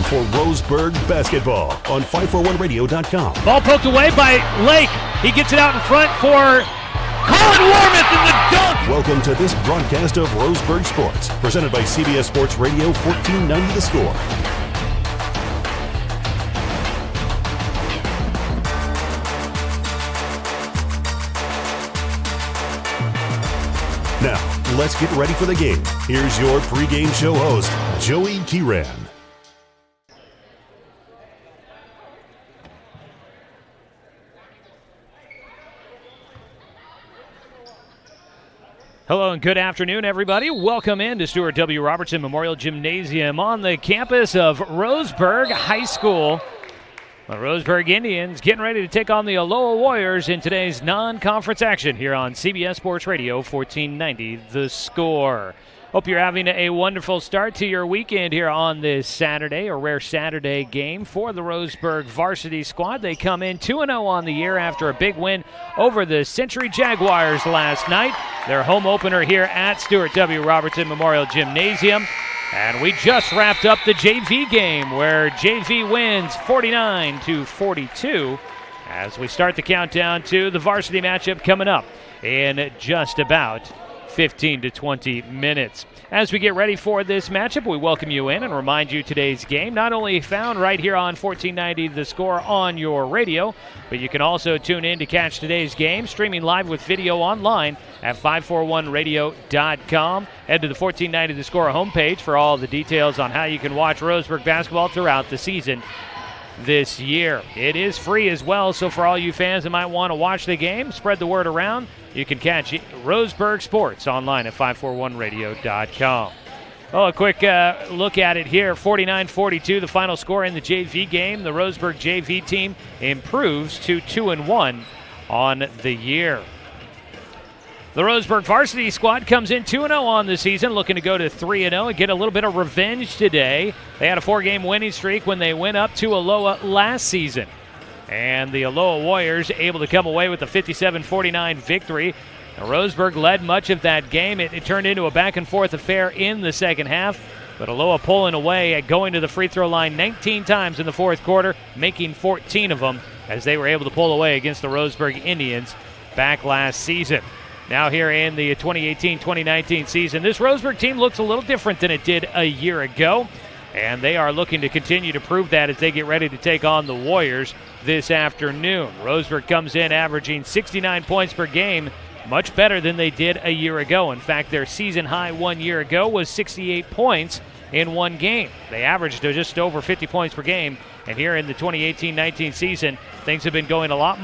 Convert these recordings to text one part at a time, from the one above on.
for Roseburg basketball on 541radio.com. Ball poked away by Lake. He gets it out in front for Colin Warmouth in the dunk. Welcome to this broadcast of Roseburg Sports, presented by CBS Sports Radio 1490 The Score. Now, let's get ready for the game. Here's your pregame show host, Joey Kiran. Hello and good afternoon, everybody. Welcome in to Stuart W. Robertson Memorial Gymnasium on the campus of Roseburg High School. The Roseburg Indians getting ready to take on the Aloha Warriors in today's non-conference action here on CBS Sports Radio 1490 The Score. Hope you're having a wonderful start to your weekend here on this Saturday, a rare Saturday game for the Roseburg varsity squad. They come in 2-0 on the year after a big win over the Century Jaguars last night. Their home opener here at Stuart W. Robertson Memorial Gymnasium. And we just wrapped up the JV game where JV wins 49-42 as we start the countdown to the varsity matchup coming up in just about 15 to 20 minutes. As we get ready for this matchup, we welcome you in and remind you today's game not only found right here on 1490 The Score on your radio, but you can also tune in to catch today's game streaming live with video online at 541radio.com. Head to the 1490 The Score homepage for all the details on how you can watch Roseburg basketball throughout the season this year. It is free as well, so for all you fans that might want to watch the game, spread the word around. You can catch Roseburg Sports online at 541radio.com. Well, a quick look at it here. 49-42, the final score in the JV game. The Roseburg JV team improves to 2-1 on the year. The Roseburg varsity squad comes in 2-0 on the season, looking to go to 3-0 and get a little bit of revenge today. They had a 4-game winning streak when they went up to Aloha last season. And the Aloha Warriors able to come away with a 57-49 victory. Now, Roseburg led much of that game. It turned into a back-and-forth affair in the second half. But Aloha pulling away at going to the free throw line 19 times in the fourth quarter, making 14 of them as they were able to pull away against the Roseburg Indians back last season. Now here in the 2018-2019 season, this Roseburg team looks a little different than it did a year ago. And they are looking to continue to prove that as they get ready to take on the Warriors this afternoon. Roseburg comes in averaging 69 points per game, much better than they did a year ago. In fact, their season high 1 year ago was 68 points in one game. They averaged just over 50 points per game. And here in the 2018-19 season, things have been going a lot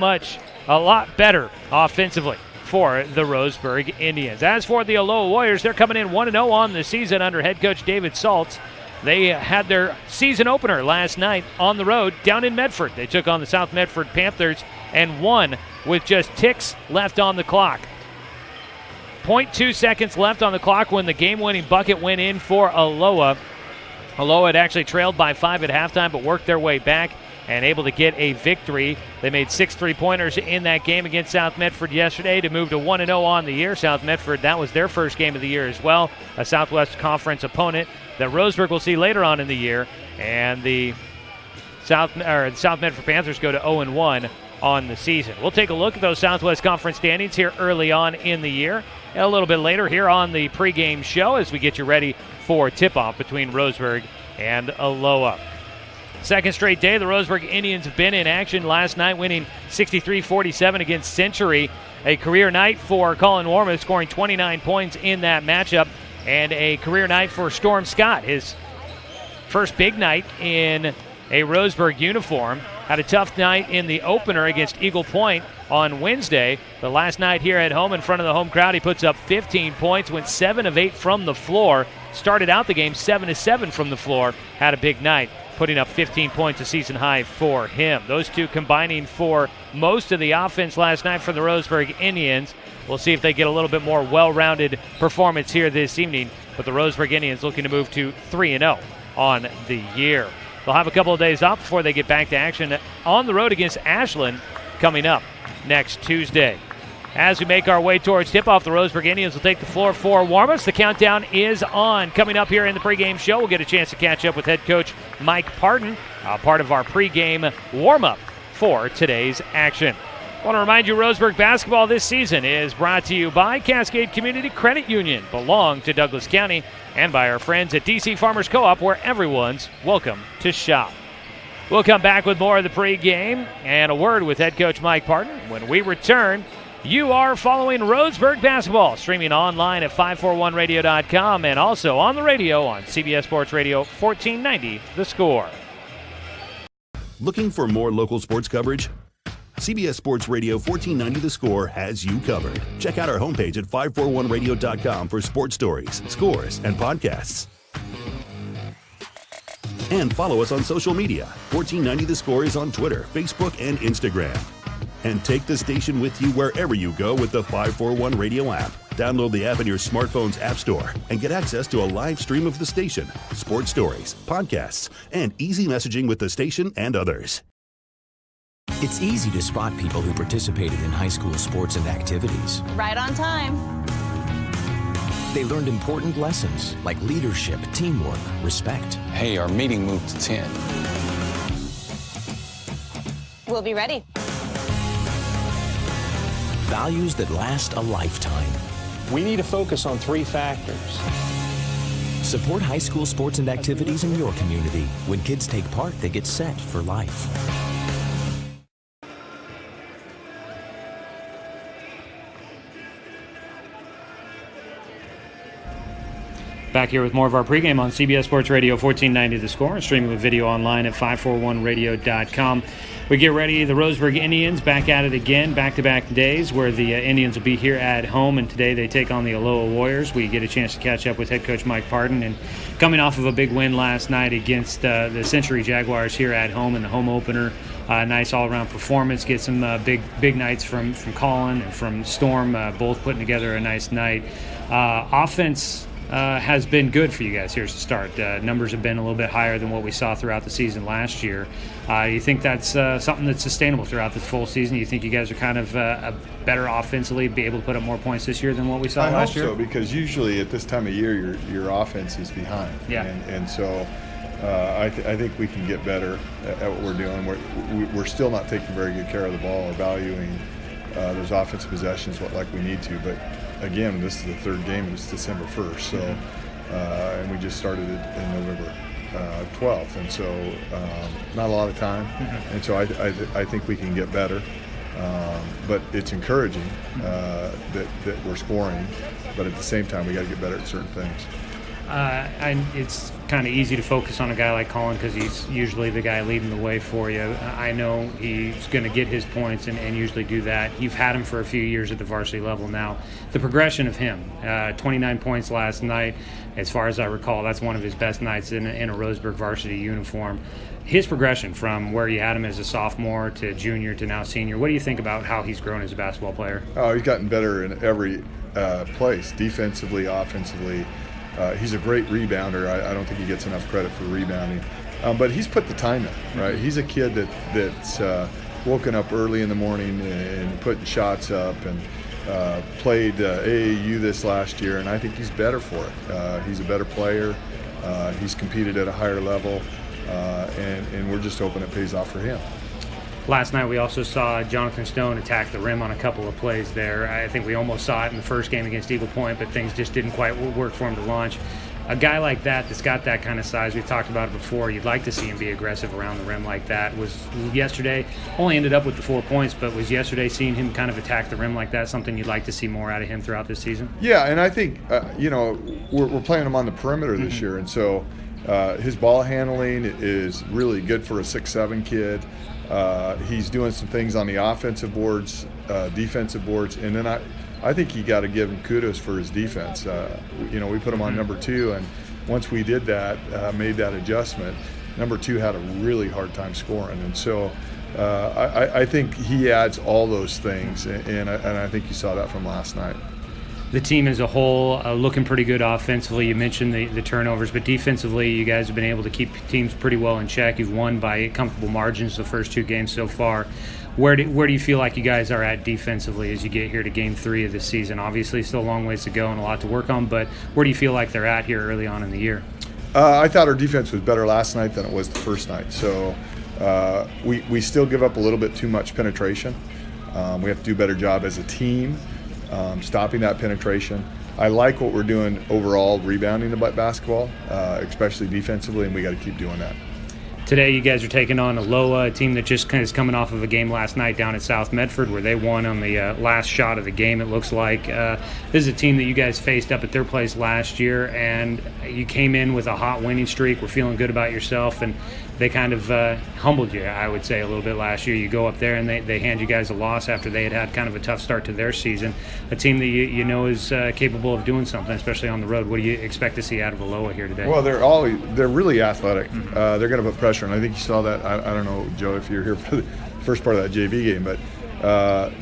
better offensively for the Roseburg Indians. As for the Aloha Warriors, they're coming in 1-0 on the season under head coach David Saltz. They had their season opener last night on the road down in Medford. They took on the South Medford Panthers and won with just ticks left on the clock. 0.2 seconds left on the clock when the game-winning bucket went in for Aloha. Aloha had actually trailed by 5 at halftime but worked their way back and able to get a victory. They made 6 3-pointers in that game against South Medford yesterday to move to 1-0 on the year. South Medford, that was their first game of the year as well, a Southwest Conference opponent that Roseburg will see later on in the year. And the South Medford Panthers go to 0-1 on the season. We'll take a look at those Southwest Conference standings here early on in the year and a little bit later here on the pregame show as we get you ready for tip-off between Roseburg and Aloha. Second straight day, the Roseburg Indians have been in action last night, winning 63-47 against Century. A career night for Colin Warmouth, scoring 29 points in that matchup, and a career night for Storm Scott, his first big night in a Roseburg uniform. Had a tough night in the opener against Eagle Point on Wednesday. The last night here at home in front of the home crowd, he puts up 15 points, went 7 of 8 from the floor. Started out the game 7 of 7 from the floor. Had a big night, putting up 15 points, a season high for him. Those two combining for most of the offense last night for the Roseburg Indians. We'll see if they get a little bit more well-rounded performance here this evening. But the Roseburg Indians looking to move to 3-0 on the year. They'll have a couple of days off before they get back to action on the road against Ashland coming up next Tuesday. As we make our way towards tip-off, the Roseburg Indians will take the floor for warm-ups. The countdown is on. Coming up here in the pregame show, we'll get a chance to catch up with head coach Mike Parton, part of our pregame warm-up for today's action. I want to remind you, Roseburg basketball this season is brought to you by Cascade Community Credit Union, belong to Douglas County, and by our friends at DC Farmers Co-op, where everyone's welcome to shop. We'll come back with more of the pregame and a word with head coach Mike Parton when we return. You are following Roseburg basketball, streaming online at 541radio.com and also on the radio on CBS Sports Radio 1490 The Score. Looking for more local sports coverage? CBS Sports Radio 1490 The Score has you covered. Check out our homepage at 541radio.com for sports stories, scores, and podcasts. And follow us on social media. 1490 The Score is on Twitter, Facebook, and Instagram. And take the station with you wherever you go with the 541 Radio app. Download the app in your smartphone's app store and get access to a live stream of the station, sports stories, podcasts, and easy messaging with the station and others. It's easy to spot people who participated in high school sports and activities. Right on time. They learned important lessons like leadership, teamwork, respect. Hey, our meeting moved to 10. We'll be ready. Values that last a lifetime. We need to focus on 3 factors. Support high school sports and activities in your community. When kids take part, they get set for life. Back here with more of our pregame on CBS Sports Radio 1490 The Score, streaming with video online at 541radio.com. We get ready, the Roseburg Indians back at it again, back-to-back days where the Indians will be here at home, and today they take on the Aloha Warriors. We get a chance to catch up with head coach Mike Parton, and coming off of a big win last night against the Century Jaguars here at home in the home opener. Nice all-around performance. Get some big nights from Colin and from Storm, both putting together a nice night. Offense has been good for you guys here to start. Numbers have been a little bit higher than what we saw throughout the season last year. You think that's something that's sustainable throughout the full season? You think you guys are kind of better offensively, be able to put up more points this year than what we saw last year? I hope so, because usually at this time of year, your offense is behind. Yeah. And so I think we can get better at what we're doing. We're still not taking very good care of the ball or valuing those offensive possessions like we need to. But again, this is the third game, and it's December 1st. So, and we just started it in November 12th, and so not a lot of time. And so I think we can get better. But it's encouraging that we're scoring, but at the same time, we got to get better at certain things. It's kind of easy to focus on a guy like Colin because he's usually the guy leading the way for you. I know he's going to get his points and usually do that. You've had him for a few years at the varsity level now. The progression of him, 29 points last night, as far as I recall, that's one of his best nights in a Roseburg varsity uniform. His progression from where you had him as a sophomore to junior to now senior, what do you think about how he's grown as a basketball player? Oh, he's gotten better in every place, defensively, offensively. He's a great rebounder. I don't think he gets enough credit for rebounding. But he's put the time in, right? He's a kid that's woken up early in the morning and putting shots up and played AAU this last year, and I think he's better for it. He's a better player. He's competed at a higher level, and we're just hoping it pays off for him. Last night we also saw Jonathan Stone attack the rim on a couple of plays there. I think we almost saw it in the first game against Eagle Point, but things just didn't quite work for him to launch. A guy like that's got that kind of size, we've talked about it before, you'd like to see him be aggressive around the rim like that. Was yesterday, only ended up with the 4 points, but was yesterday seeing him kind of attack the rim like that something you'd like to see more out of him throughout this season? Yeah, and I think, we're playing him on the perimeter this year, and so his ball handling is really good for a 6'7" kid. He's doing some things on the offensive boards, defensive boards, and then I think you got to give him kudos for his defense. We put him on number 2, and once we did that, made that adjustment, number 2 had a really hard time scoring, and so I think he adds all those things, and I think you saw that from last night. The team as a whole looking pretty good offensively. You mentioned the turnovers, but defensively you guys have been able to keep teams pretty well in check. You've won by comfortable margins the first 2 games so far. Where do you feel like you guys are at defensively as you get here to Game 3 of the season? Obviously, still a long ways to go and a lot to work on, but where do you feel like they're at here early on in the year? I thought our defense was better last night than it was the first night. So we still give up a little bit too much penetration. We have to do a better job as a team stopping that penetration. I like what we're doing overall, rebounding the basketball, especially defensively, and we got to keep doing that. Today you guys are taking on Aloha, a team that just is coming off of a game last night down at South Medford where they won on the last shot of the game, it looks like. This is a team that you guys faced up at their place last year, and you came in with a hot winning streak. We're feeling good about yourself, and they kind of humbled you, I would say, a little bit last year. You go up there and they hand you guys a loss after they had kind of a tough start to their season. A team that you know is capable of doing something, especially on the road. What do you expect to see out of Aloha here today? Well, they're really athletic. They're going to put pressure, and I think you saw that. I don't know, Joe, if you're here for the first part of that JV game, but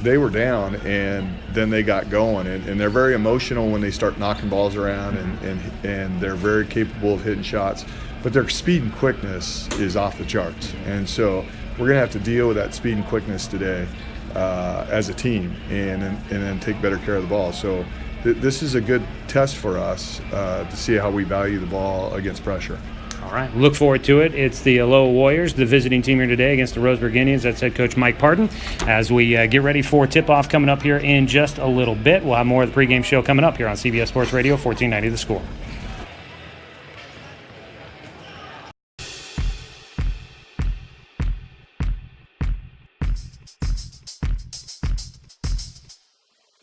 they were down, and then they got going, and they're very emotional when they start knocking balls around, and they're very capable of hitting shots. But their speed and quickness is off the charts, and so we're going to have to deal with that speed and quickness today as a team, and then take better care of the ball. So this is a good test for us to see how we value the ball against pressure. All right, look forward to it. It's the Aloha Warriors, the visiting team here today against the Roseburg Indians. That's head coach Mike Parton. As we get ready for tip-off coming up here in just a little bit, we'll have more of the pregame show coming up here on CBS Sports Radio, 1490 The Score.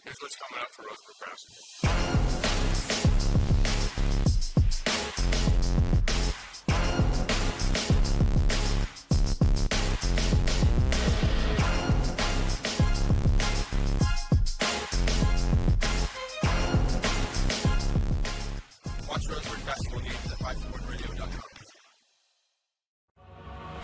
Here's what's coming up for Roseburg basketball. Watch Roseburg basketball games at 541radio.com.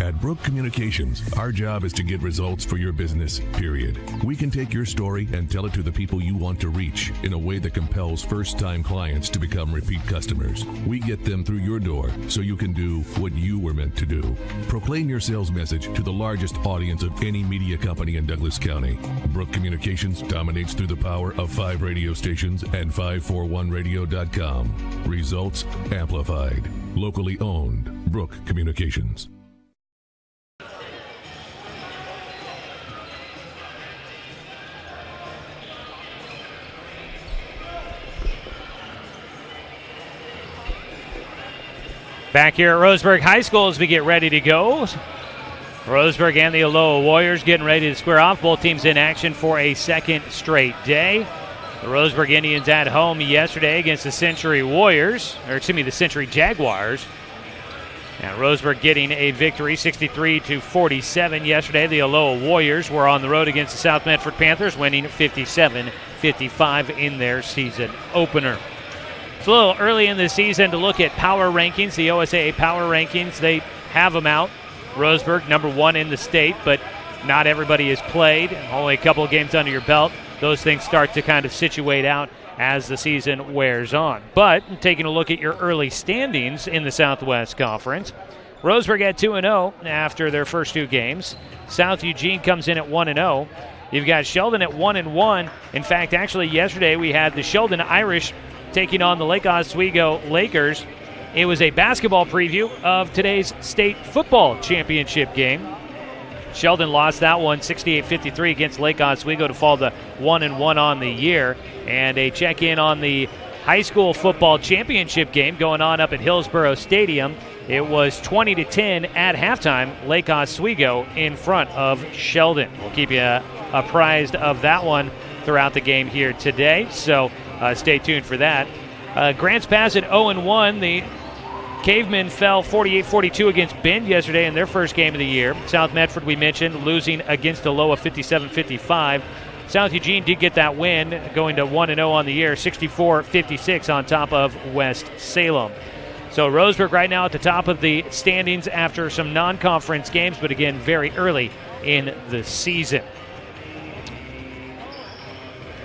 At Brook Communications, our job is to get results for your business, period. We can take your story and tell it to the people you want to reach in a way that compels first-time clients to become repeat customers. We get them through your door so you can do what you were meant to do. Proclaim your sales message to the largest audience of any media company in Douglas County. Brook Communications dominates through the power of 5 radio stations and 541radio.com. Results amplified. Locally owned. Brook Communications. Back here at Roseburg High School as we get ready to go. Roseburg and the Aloha Warriors getting ready to square off. Both teams in action for a second straight day. The Roseburg Indians at home yesterday against the Century the Century Jaguars. And Roseburg getting a victory 63-47 yesterday. The Aloha Warriors were on the road against the South Medford Panthers, winning 57-55 in their season opener. It's a little early in the season to look at power rankings, the OSAA power rankings. They have them out. Roseburg, number 1 in the state, but not everybody has played. Only a couple of games under your belt. Those things start to kind of situate out as the season wears on. But taking a look at your early standings in the Southwest Conference, Roseburg at 2-0 after their first 2 games. South Eugene comes in at 1-0. You've got Sheldon at 1-1. In fact, actually yesterday we had the Sheldon Irish taking on the Lake Oswego Lakers. It was a basketball preview of today's state football championship game. Sheldon lost that one 68-53 against Lake Oswego to fall to 1-1 on the year. And a check-in on the high school football championship game going on up at Hillsborough Stadium. It was 20-10 at halftime, Lake Oswego in front of Sheldon. We'll keep you apprised of that one throughout the game here today, so stay tuned for that. Grants Pass at 0-1. The Cavemen fell 48-42 against Bend yesterday in their first game of the year. South Medford, we mentioned, losing against Aloha 57-55. South Eugene did get that win, going to 1-0 on the year, 64-56 on top of West Salem. So Roseburg right now at the top of the standings after some non-conference games, but again, very early in the season.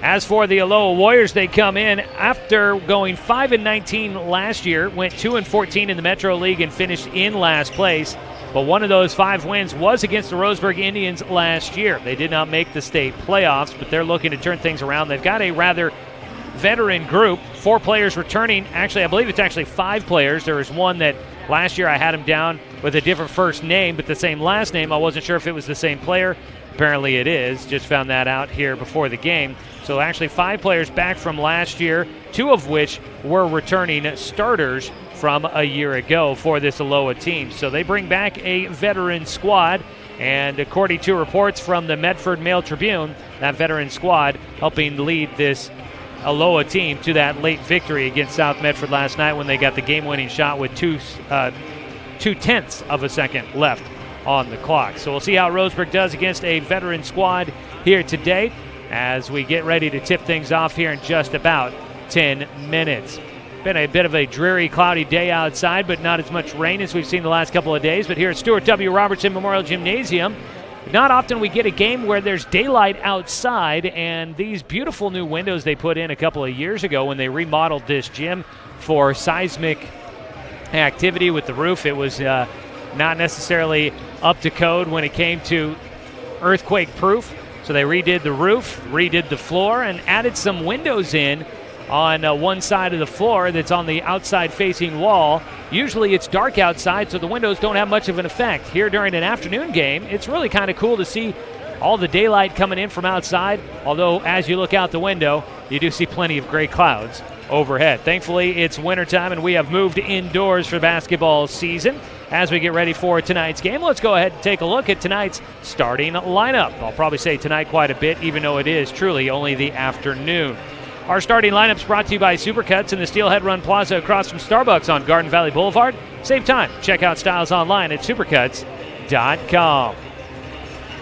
As for the Aloha Warriors, they come in after going 5-19 last year, went 2-14 in the Metro League and finished in last place. but one of those 5 wins was against the Roseburg Indians last year. They did not make the state playoffs, but they're looking to turn things around. They've got a rather veteran group, 4 players returning. Actually, I believe it's actually 5 players. There was one that last year I had him down with a different first name, but the same last name. I wasn't sure if it was the same player. Apparently it is. Just found that out here before the game. So actually 5 players back from last year, 2 of which were returning starters from a year ago for this Aloha team. So they bring back a veteran squad, and according to reports from the Medford Mail Tribune, that veteran squad helping lead this Aloha team to that late victory against South Medford last night when they got the game-winning shot with 2/10 of a second left on the clock. So we'll see how Roseburg does against a veteran squad here today as we get ready to tip things off here in just about 10 minutes. Been a bit of a dreary, cloudy day outside, but not as much rain as we've seen the last couple of days. But here at Stuart W. Robertson Memorial Gymnasium, not often we get a game where there's daylight outside, and these beautiful new windows they put in a couple of years ago when they remodeled this gym for seismic activity with the roof. It was not necessarily up to code when it came to earthquake proof. So they redid the roof, redid the floor, and added some windows in on one side of the floor that's on the outside facing wall. Usually it's dark outside, so the windows don't have much of an effect. Here during an afternoon game, it's really kind of cool to see all the daylight coming in from outside, although as you look out the window, you do see plenty of gray clouds overhead. Thankfully, it's wintertime, and we have moved indoors for basketball season. As we get ready for tonight's game, let's go ahead and take a look at tonight's starting lineup. I'll probably say tonight quite a bit, even though it is truly only the afternoon. Our starting lineup's brought to you by Supercuts in the Steelhead Run Plaza across from Starbucks on Garden Valley Boulevard. Save time. Check out styles online at supercuts.com.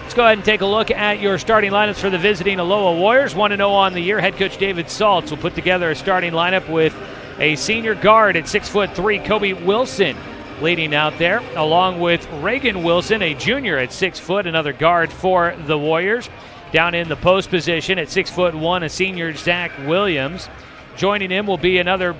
Let's go ahead and take a look at your starting lineups for the visiting Aloha Warriors. 1-0 on the year. Head coach David Saltz will put together a starting lineup with a senior guard at 6'3", Kobe Wilson, leading out there, along with Reagan Wilson, a junior at 6 foot, another guard for the Warriors. Down in the post position at 6'1", a senior, Zach Williams. Joining him will be another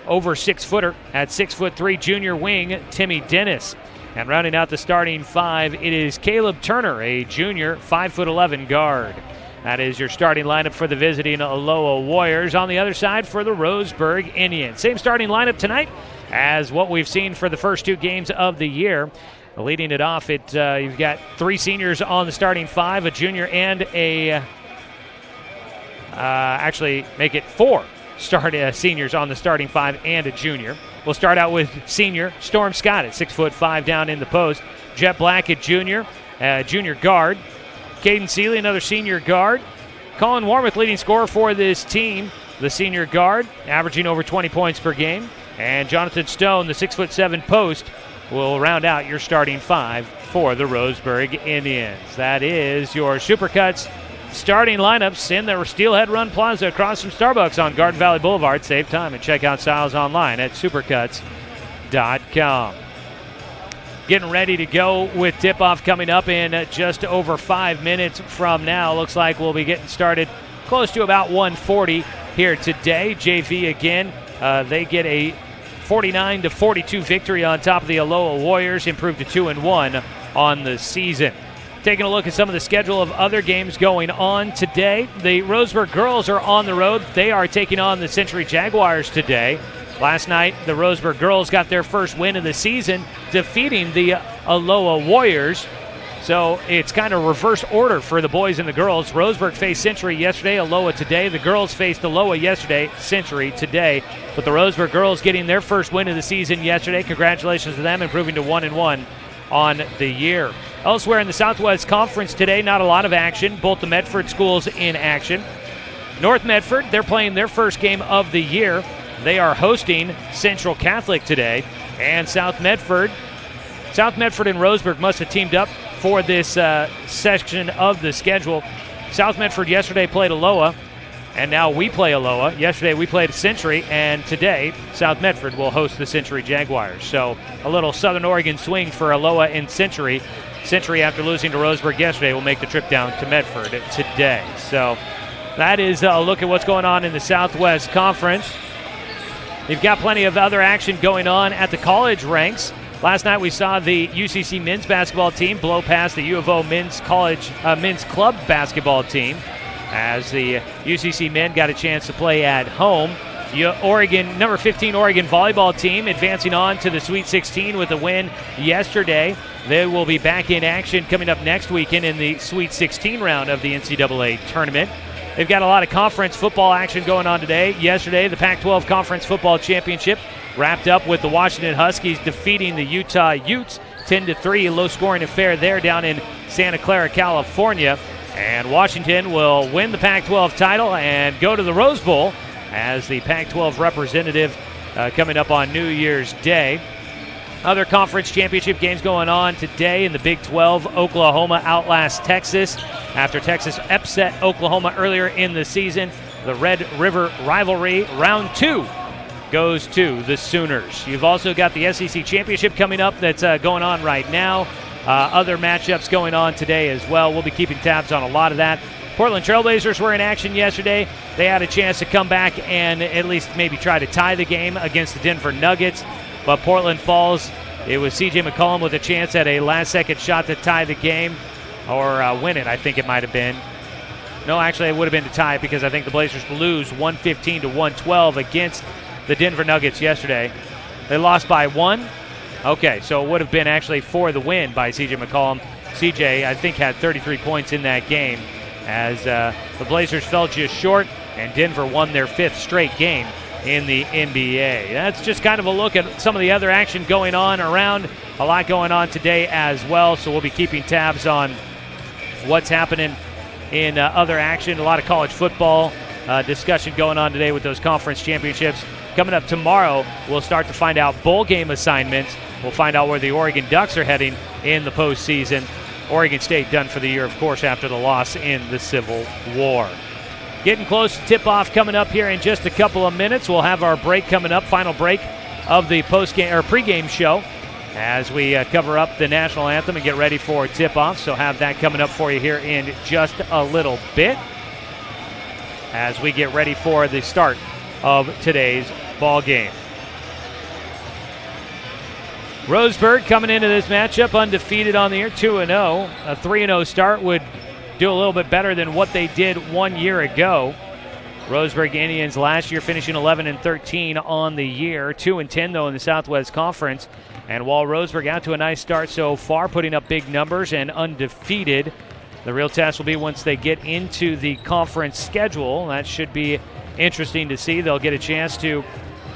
over 6-footer at 6'3", junior wing, Timmy Dennis. And rounding out the starting 5, it is Caleb Turner, a junior, 5'11" guard. That is your starting lineup for the visiting Aloha Warriors. On the other side for the Roseburg Indians. Same starting lineup tonight as what we've seen for the first 2 games of the year. Leading it off, you've got 3 seniors on the starting 5, a junior and a actually make it 4 seniors on the starting 5 and a junior. We'll start out with senior Storm Scott at 6'5" down in the post. Jet Black at junior guard. Caden Seeley, another senior guard. Colin Warmouth, leading scorer for this team, the senior guard, averaging over 20 points per game. And Jonathan Stone, the 6'7" post, will round out your starting 5 for the Roseburg Indians. That is your Supercuts starting lineups in the Steelhead Run Plaza across from Starbucks on Garden Valley Boulevard. Save time and check out styles online at supercuts.com. Getting ready to go with tip-off coming up in just over 5 minutes from now. Looks like we'll be getting started close to about 1:40 here today. JV again, they get a 49-42 victory on top of the Aloha Warriors, improved to 2-1 on the season. Taking a look at some of the schedule of other games going on today. The Roseburg girls are on the road. They are taking on the Century Jaguars today. Last night, the Roseburg girls got their first win of the season, defeating the Aloha Warriors. So it's kind of reverse order for the boys and the girls. Roseburg faced Century yesterday, Aloha today. The girls faced Aloha yesterday, Century today. But the Roseburg girls getting their first win of the season yesterday. Congratulations to them, improving to 1-1 on the year. Elsewhere in the Southwest Conference today, not a lot of action. Both the Medford schools in action. North Medford, they're playing their first game of the year. They are hosting Central Catholic today. And South Medford and Roseburg must have teamed up for this section of the schedule. South Medford yesterday played Aloha, and now we play Aloha. Yesterday we played Century, and today South Medford will host the Century Jaguars. So a little Southern Oregon swing for Aloha and Century. Century, after losing to Roseburg yesterday, will make the trip down to Medford today. So that is a look at what's going on in the Southwest Conference. You've got plenty of other action going on at the college ranks. Last night we saw the UCC men's basketball team blow past the U of O men's club basketball team as the UCC men got a chance to play at home. Number 15 Oregon volleyball team advancing on to the Sweet 16 with a win yesterday. They will be back in action coming up next weekend in the Sweet 16 round of the NCAA tournament. They've got a lot of conference football action going on today. Yesterday, the Pac-12 Conference Football Championship wrapped up with the Washington Huskies defeating the Utah Utes 10-3, low-scoring affair there down in Santa Clara, California. And Washington will win the Pac-12 title and go to the Rose Bowl as the Pac-12 representative coming up on New Year's Day. Other conference championship games going on today in the Big 12. Oklahoma outlasts Texas after Texas upset Oklahoma earlier in the season. The Red River rivalry, round 2, goes to the Sooners. You've also got the SEC championship coming up that's going on right now. Other matchups going on today as well. We'll be keeping tabs on a lot of that. Portland Trailblazers were in action yesterday. They had a chance to come back and at least maybe try to tie the game against the Denver Nuggets. But Portland falls. It was C.J. McCollum with a chance at a last-second shot to tie the game, or win it, I think it might have been. No, actually, it would have been to tie it because I think the Blazers lose 115-112 against the Denver Nuggets yesterday. They lost by 1. Okay, so it would have been actually for the win by C.J. McCollum. C.J., I think, had 33 points in that game as the Blazers fell just short, and Denver won their 5th straight game in the NBA. That's just kind of a look at some of the other action going on around. A lot going on today as well, so we'll be keeping tabs on what's happening in other action. A lot of college football discussion going on today with those conference championships. Coming up tomorrow, we'll start to find out bowl game assignments. We'll find out where the Oregon Ducks are heading in the postseason. Oregon State done for the year, of course, after the loss in the Civil War. Getting close to tip-off coming up here in just a couple of minutes. We'll have our break coming up, final break of the pregame show as we cover up the national anthem and get ready for tip-off. So have that coming up for you here in just a little bit as we get ready for the start of today's ball game. Roseburg coming into this matchup undefeated on the year, 2-0. A 3-0 start would do a little bit better than what they did 1 year ago. Roseburg Indians last year finishing 11-13 on the year, 2-10 though in the Southwest Conference. And while Roseburg out to a nice start so far, putting up big numbers and undefeated, the real test will be once they get into the conference schedule. That should be interesting to see. They'll get a chance to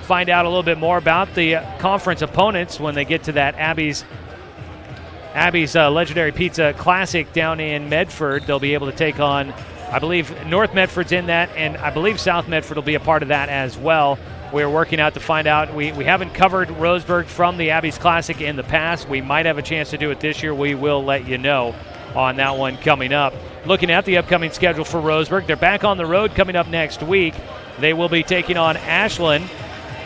find out a little bit more about the conference opponents when they get to that Abby's Legendary Pizza Classic down in Medford. They'll be able to take on, I believe, North Medford's in that, and I believe South Medford will be a part of that as well. We're working out to find out. We haven't covered Roseburg from the Abby's Classic in the past. We might have a chance to do it this year. We will let you know on that one coming up. Looking at the upcoming schedule for Roseburg, they're back on the road coming up next week. They will be taking on Ashland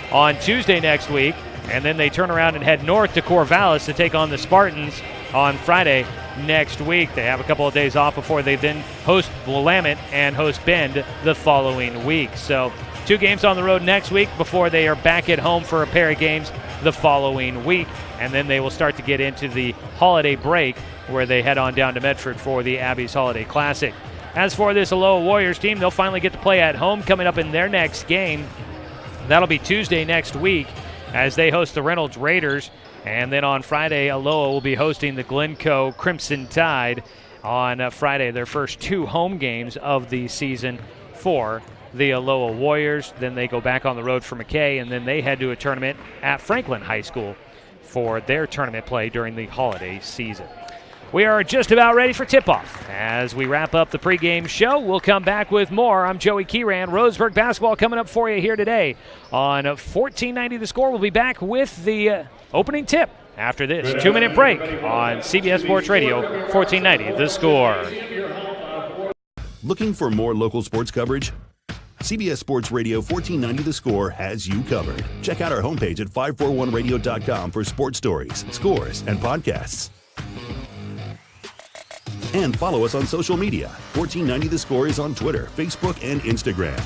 on Tuesday next week, and then they turn around and head north to Corvallis to take on the Spartans on Friday next week. They have a couple of days off before they then host Willamette and host Bend the following week. So 2 games on the road next week before they are back at home for a pair of games the following week, and then they will start to get into the holiday break where they head on down to Medford for the Abby's Holiday Classic. As for this Aloha Warriors team, they'll finally get to play at home coming up in their next game. That'll be Tuesday next week as they host the Reynolds Raiders. And then on Friday, Aloha will be hosting the Glencoe Crimson Tide on Friday, their first 2 home games of the season for the Aloha Warriors. Then they go back on the road for McKay, and then they head to a tournament at Franklin High School for their tournament play during the holiday season. We are just about ready for tip-off. As we wrap up the pregame show, we'll come back with more. I'm Joey Kieran. Roseburg basketball coming up for you here today on 1490 The Score. We'll be back with the opening tip after this 2-minute break on CBS Sports Radio, 1490 The Score. Looking for more local sports coverage? CBS Sports Radio 1490 The Score has you covered. Check out our homepage at 541radio.com for sports stories, scores, and podcasts. And follow us on social media. 1490 The Score is on Twitter, Facebook, and Instagram.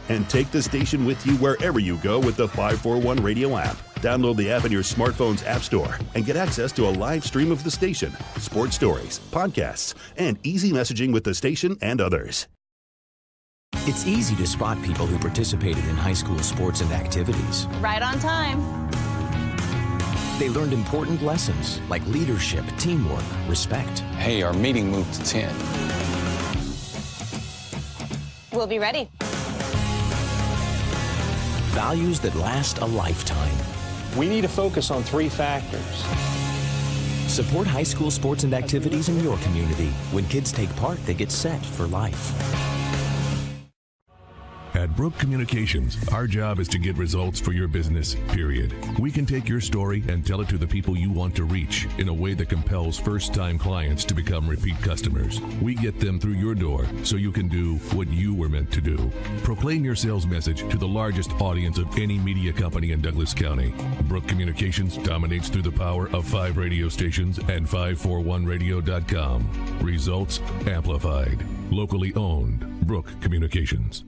And take the station with you wherever you go with the 541 Radio app. Download the app in your smartphone's app store and get access to a live stream of the station, sports stories, podcasts, and easy messaging with the station and others. It's easy to spot people who participated in high school sports and activities. Right on time. They learned important lessons like leadership, teamwork, respect. Hey, our meeting moved to 10. We'll be ready. Values that last a lifetime. We need to focus on 3 factors. Support high school sports and activities in your community. When kids take part, they get set for life. At Brook Communications, our job is to get results for your business, period. We can take your story and tell it to the people you want to reach in a way that compels first-time clients to become repeat customers. We get them through your door so you can do what you were meant to do. Proclaim your sales message to the largest audience of any media company in Douglas County. Brook Communications dominates through the power of 5 radio stations and 541radio.com. Results amplified. Locally owned. Brook Communications.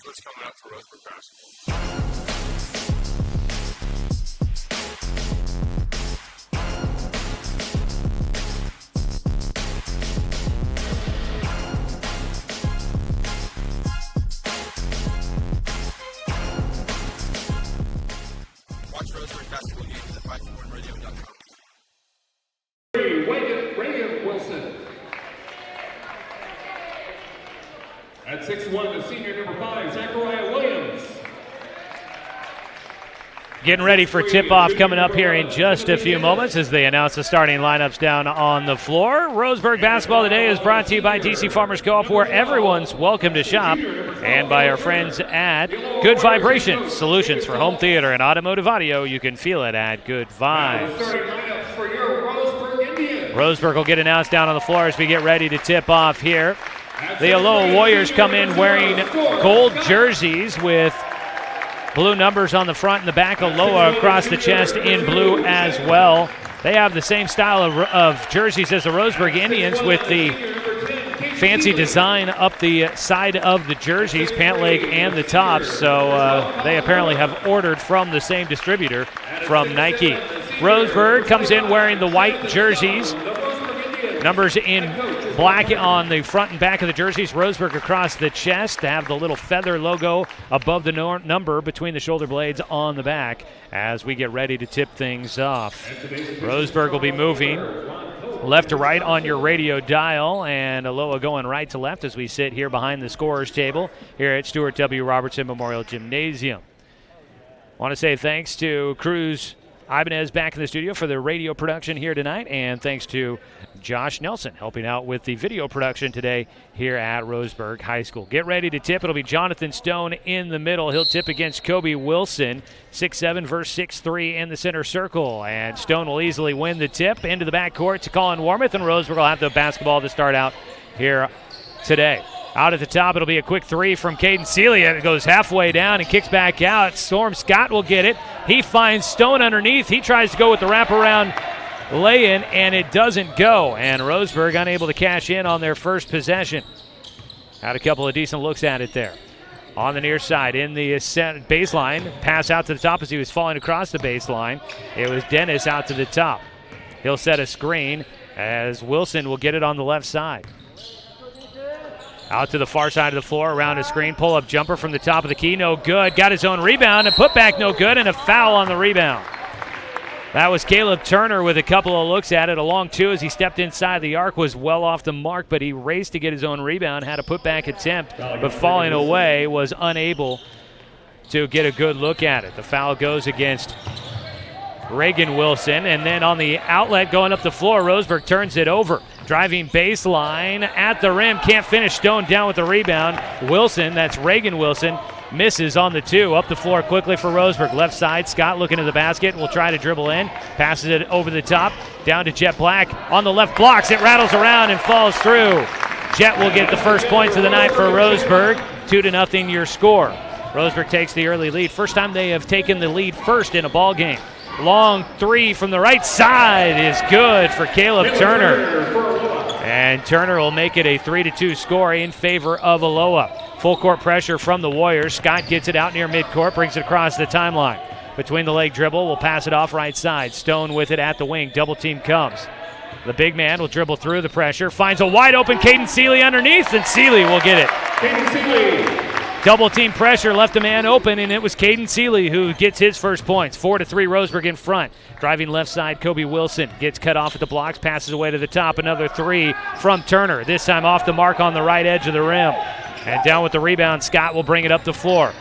What's coming up for Roseburg basketball? Watch Roseburg basketball games at 541radio.com. Reagan Wilson. At 6'1", the senior number 5, Zachariah Williams. Getting ready for tip-off coming up here in just a few moments as they announce the starting lineups down on the floor. Roseburg basketball today is brought to you by DC Farmers Co-op, where everyone's welcome to shop, and by our friends at Good Vibrations, solutions for home theater and automotive audio. You can feel it at Good Vibes. Roseburg will get announced down on the floor as we get ready to tip off here. The Aloha Warriors come in wearing gold jerseys with blue numbers on the front and the back. Aloha across the chest in blue as well. They have the same style of jerseys as the Roseburg Indians with the fancy design up the side of the jerseys, pant leg and the tops. So they apparently have ordered from the same distributor from Nike. Roseburg comes in wearing the white jerseys. Numbers in black on the front and back of the jerseys. Roseburg across the chest to have the little feather logo above the number between the shoulder blades on the back as we get ready to tip things off. Roseburg will be moving left to right on your radio dial, and Aloha going right to left as we sit here behind the scorer's table here at Stuart W. Robertson Memorial Gymnasium. Want to say thanks to Cruz Ibanez back in the studio for the radio production here tonight, and thanks to Josh Nelson helping out with the video production today here at Roseburg High School. Get ready to tip. It'll be Jonathan Stone in the middle. He'll tip against Kobe Wilson, 6'7" versus 6'3" in the center circle, and Stone will easily win the tip into the backcourt to Colin Warmoth, and Roseburg will have the basketball to start out here today. Out at the top, it'll be a quick 3 from Caden Celia. It goes halfway down and kicks back out. Storm Scott will get it. He finds Stone underneath. He tries to go with the wraparound lay-in, and it doesn't go. And Roseburg unable to cash in on their first possession. Had a couple of decent looks at it there. On the near side, in the baseline, pass out to the top as he was falling across the baseline. It was Dennis out to the top. He'll set a screen as Wilson will get it on the left side. Out to the far side of the floor, around a screen, pull-up jumper from the top of the key, no good. Got his own rebound, and put back no good, and a foul on the rebound. That was Caleb Turner with a couple of looks at it. A long 2 as he stepped inside the arc, was well off the mark, but he raced to get his own rebound, had a putback attempt, but falling away, was unable to get a good look at it. The foul goes against Reagan Wilson, and then on the outlet going up the floor, Roseburg turns it over. Driving baseline at the rim, can't finish. Stone down with the rebound. Wilson, that's Reagan Wilson, misses on the 2. Up the floor quickly for Roseburg. Left side, Scott looking at the basket, will try to dribble in. Passes it over the top, down to Jet Black. On the left, blocks it, rattles around and falls through. Jet will get the first points of the night for Roseburg. 2-0 your score. Roseburg takes the early lead. First time they have taken the lead first in a ball game. Long 3 from the right side is good for Caleb Turner. And Turner will make it a 3-2 score in favor of Aloha. Full court pressure from the Warriors. Scott gets it out near midcourt, brings it across the timeline. Between the leg dribble, will pass it off right side. Stone with it at the wing. Double team comes. The big man will dribble through the pressure, finds a wide open Caden Seeley underneath, and Seeley will get it. Caden Seeley. Double team pressure left a man open, and it was Caden Seeley who gets his first points. 4-3 Roseburg in front. Driving left side, Kobe Wilson gets cut off at the blocks, passes away to the top. Another three from Turner, this time off the mark on the right edge of the rim. And down with the rebound, Scott will bring it up the floor.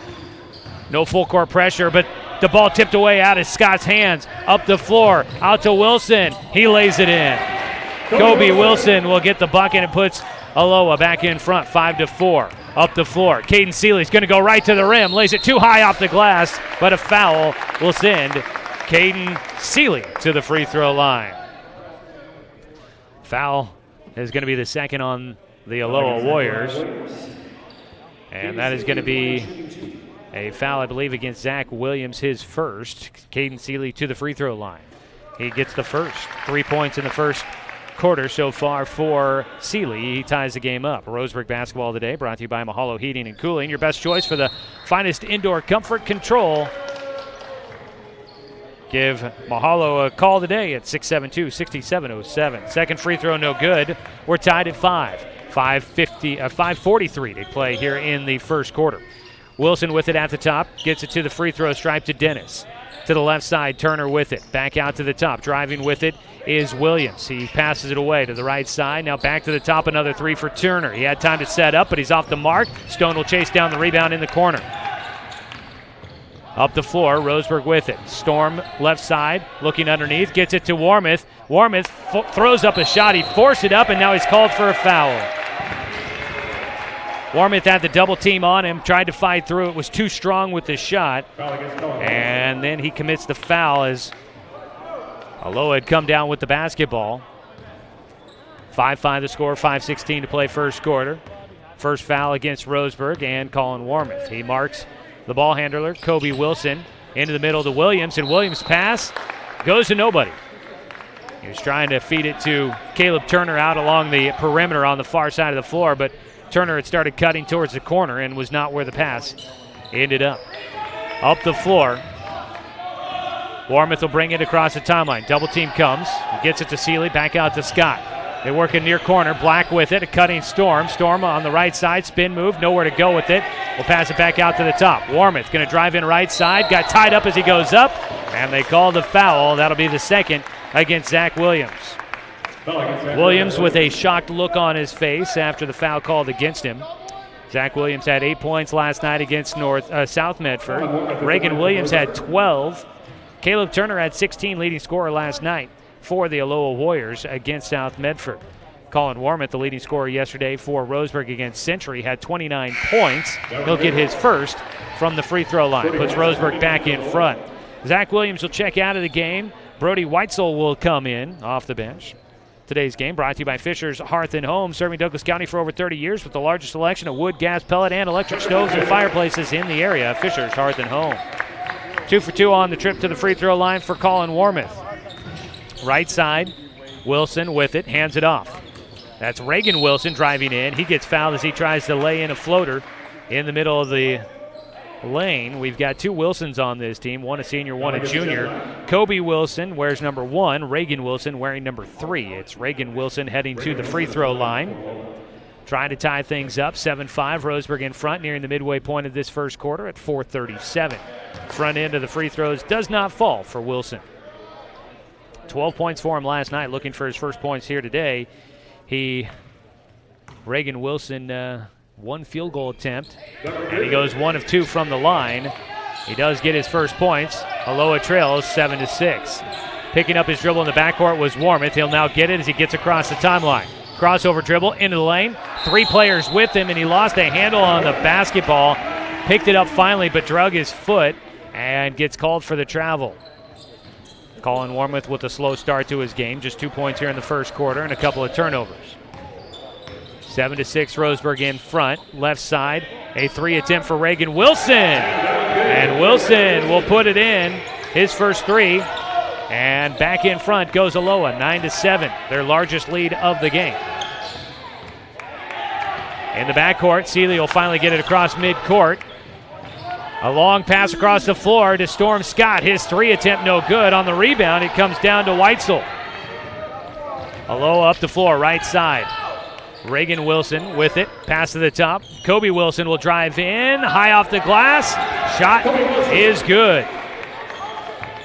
No full court pressure, but the ball tipped away out of Scott's hands. Up the floor, out to Wilson. He lays it in. Kobe Wilson will get the bucket and puts Aloha back in front, 5-4. Up the floor, Caden Seeley's going to go right to the rim. Lays it too high off the glass, but a foul will send Caden Seeley to the free throw line. Foul is going to be the second on the Aloha Warriors. And that is going to be a foul, I believe, against Zach Williams, his first. Caden Seeley to the free throw line. He gets the first. 3 points in the first quarter so far for Seeley. He ties the game up. Roseburg basketball today brought to you by Mahalo Heating and Cooling. Your best choice for the finest indoor comfort control. Give Mahalo a call today at 672-6707. Second free throw, no good. We're tied at 5:43 to play here in the first quarter. Wilson with it at the top, gets it to the free throw stripe to Dennis. To the left side, Turner with it. Back out to the top. Driving with it is Williams. He passes it away to the right side. Now back to the top, another three for Turner. He had time to set up, but he's off the mark. Stone will chase down the rebound in the corner. Up the floor, Roseburg with it. Storm left side, looking underneath, gets it to Warmouth. Warmouth throws up a shot. He forced it up, and now he's called for a foul. Warmouth had the double team on him, tried to fight through. It was too strong with the shot. And then he commits the foul as Aloha had come down with the basketball. 5-5 the score, 5:16 to play first quarter. First foul against Roseburg and Colin Warmouth. He marks the ball handler, Kobe Wilson, into the middle to Williams, and Williams' pass goes to nobody. He was trying to feed it to Caleb Turner out along the perimeter on the far side of the floor, but Turner had started cutting towards the corner and was not where the pass ended up. Up the floor, Warmouth will bring it across the timeline. Double team comes, gets it to Seeley, back out to Scott. They work in near corner, Black with it, a cutting Storm. Storm on the right side, spin move, nowhere to go with it. We'll pass it back out to the top. Warmouth going to drive in right side, got tied up as he goes up, and they call the foul. That'll be the second against Zach Williams. Williams with a shocked look on his face after the foul called against him. Zach Williams had 8 points last night against South Medford. Reagan Williams had 12. Caleb Turner had 16, leading scorer last night for the Aloha Warriors against South Medford. Colin Warmouth, the leading scorer yesterday for Roseburg against Century, had 29 points. He'll get his first from the free throw line. Puts Roseburg back in front. Zach Williams will check out of the game. Brody Weitzel will come in off the bench. Today's game brought to you by Fisher's Hearth and Home, serving Douglas County for over 30 years with the largest selection of wood, gas, pellet, and electric stoves and fireplaces in the area. Fisher's Hearth and Home. 2 for 2 on the trip to the free throw line for Colin Warmouth. Right side, Wilson with it, hands it off. That's Reagan Wilson driving in. He gets fouled as he tries to lay in a floater in the middle of the lane. We've got 2 Wilsons on this team, one a senior, one a junior. Kobe Wilson wears number 1, Reagan Wilson wearing number 3. It's Reagan Wilson heading to the free throw line. Trying to tie things up, 7-5, Roseburg in front, nearing the midway point of this first quarter at 4:37. Front end of the free throws does not fall for Wilson. 12 points for him last night, looking for his first points here today. Reagan Wilson, 1 field goal attempt, and he goes 1 of 2 from the line. He does get his first points. Aloha trails 7-6. Picking up his dribble in the backcourt was Warmouth. He'll now get it as he gets across the timeline. Crossover dribble into the lane. 3 players with him, and he lost a handle on the basketball. Picked it up finally, but drug his foot and gets called for the travel. Colin Warmouth with a slow start to his game. Just 2 points here in the first quarter and a couple of turnovers. 7-6, Roseburg in front. Left side, a 3 attempt for Reagan Wilson. And Wilson will put it in, his first 3. And back in front goes Aloha, 9-7, their largest lead of the game. In the backcourt, Seeley will finally get it across midcourt. A long pass across the floor to Storm Scott. His 3 attempt no good. On the rebound, it comes down to Weitzel. Aloha up the floor, right side. Reagan Wilson with it. Pass to the top. Kobe Wilson will drive in. High off the glass. Shot is good.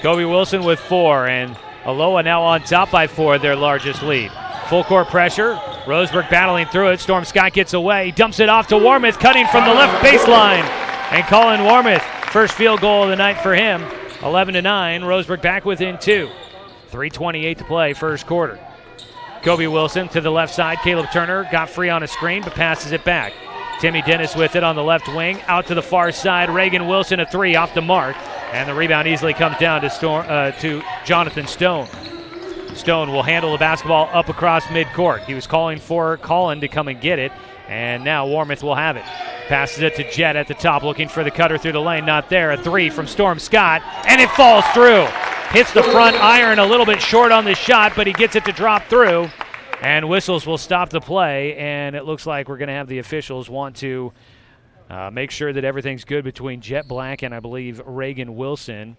Kobe Wilson with 4, and Aloha now on top by 4, their largest lead. Full court pressure. Roseburg battling through it. Storm Scott gets away. Dumps it off to Warmoth, cutting from the left baseline. And Colin Warmoth, first field goal of the night for him. 11-9. Roseburg back within 2. 3:28 to play, first quarter. Kobe Wilson to the left side. Caleb Turner got free on a screen, but passes it back. Timmy Dennis with it on the left wing. Out to the far side. Reagan Wilson, a 3 off the mark. And the rebound easily comes down to Jonathan Stone. Stone will handle the basketball up across midcourt. He was calling for Colin to come and get it, and now Warmoth will have it. Passes it to Jett at the top, looking for the cutter through the lane. Not there. A 3 from Storm Scott, and it falls through. Hits the front iron, a little bit short on the shot, but he gets it to drop through. And whistles will stop the play, and it looks like we're going to have the officials want to make sure that everything's good between Jet Black and I believe Reagan Wilson.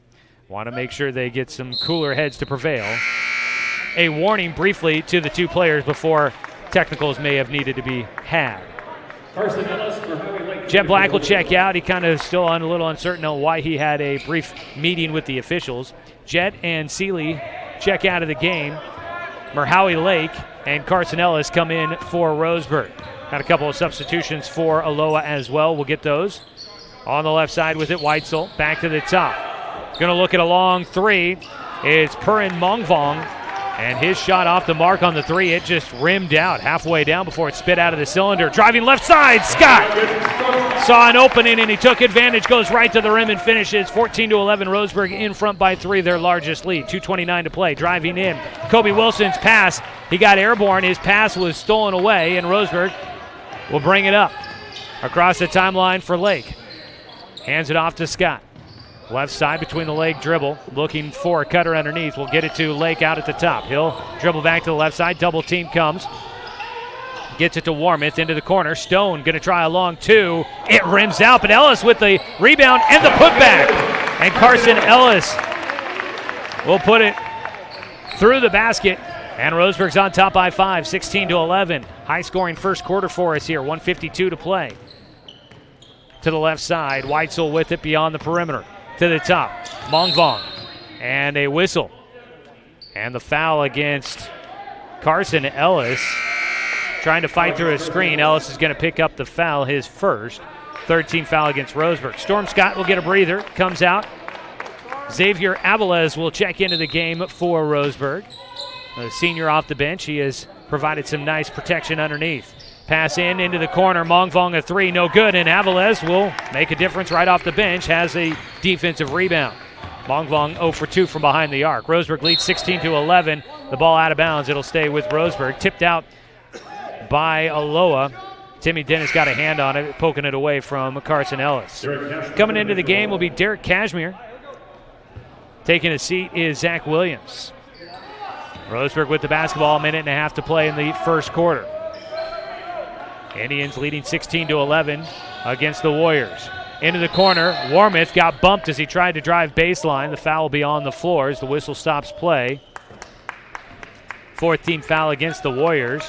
Want to make sure they get some cooler heads to prevail. A warning briefly to the 2 players before technicals may have needed to be had. Jet Black will check out. He kind of still a little uncertain on why he had a brief meeting with the officials. Jet and Seeley check out of the game. Merhowie Lake and Carson Ellis come in for Roseburg. Got a couple of substitutions for Aloha as well. We'll get those. On the left side with it, Weitzel back to the top. Going to look at a long 3. It's Purin Mongvong. And his shot off the mark on the 3, it just rimmed out halfway down before it spit out of the cylinder. Driving left side, Scott saw an opening and he took advantage, goes right to the rim and finishes. 14-11, Roseburg in front by 3, their largest lead. 2:29 to play, driving in. Kobe Wilson's pass, he got airborne. His pass was stolen away, and Roseburg will bring it up across the timeline for Lake. Hands it off to Scott. Left side between the leg dribble, looking for a cutter underneath. We'll get it to Lake out at the top. He'll dribble back to the left side. Double team comes. Gets it to Warmoth into the corner. Stone going to try a long 2. It rims out, but Ellis with the rebound and the putback. And Carson Ellis will put it through the basket. And Roseburg's on top by 5, 16-11. High-scoring first quarter for us here. 1:52 to play. To the left side, Weitzel with it beyond the perimeter. To the top, Mongvong, and a whistle. And the foul against Carson Ellis. Trying to fight through a screen. Ellis is going to pick up the foul, his first. 13 foul against Roseburg. Storm Scott will get a breather, comes out. Xavier Avilés will check into the game for Roseburg. A senior off the bench. He has provided some nice protection underneath. Pass into the corner. Mongvong a 3, no good, and Avilés will make a difference right off the bench. Has a defensive rebound. Mongvong 0 for 2 from behind the arc. Roseburg leads 16-11. The ball out of bounds. It'll stay with Roseburg. Tipped out by Aloha. Timmy Dennis got a hand on it, poking it away from Carson Ellis. Coming into the game will be Derek Cashmere. Taking a seat is Zach Williams. Roseburg with the basketball, 1.5 to play in the first quarter. Indians leading 16-11 against the Warriors. Into the corner, Warmoth got bumped as he tried to drive baseline. The foul will be on the floor as the whistle stops play. 14 foul against the Warriors.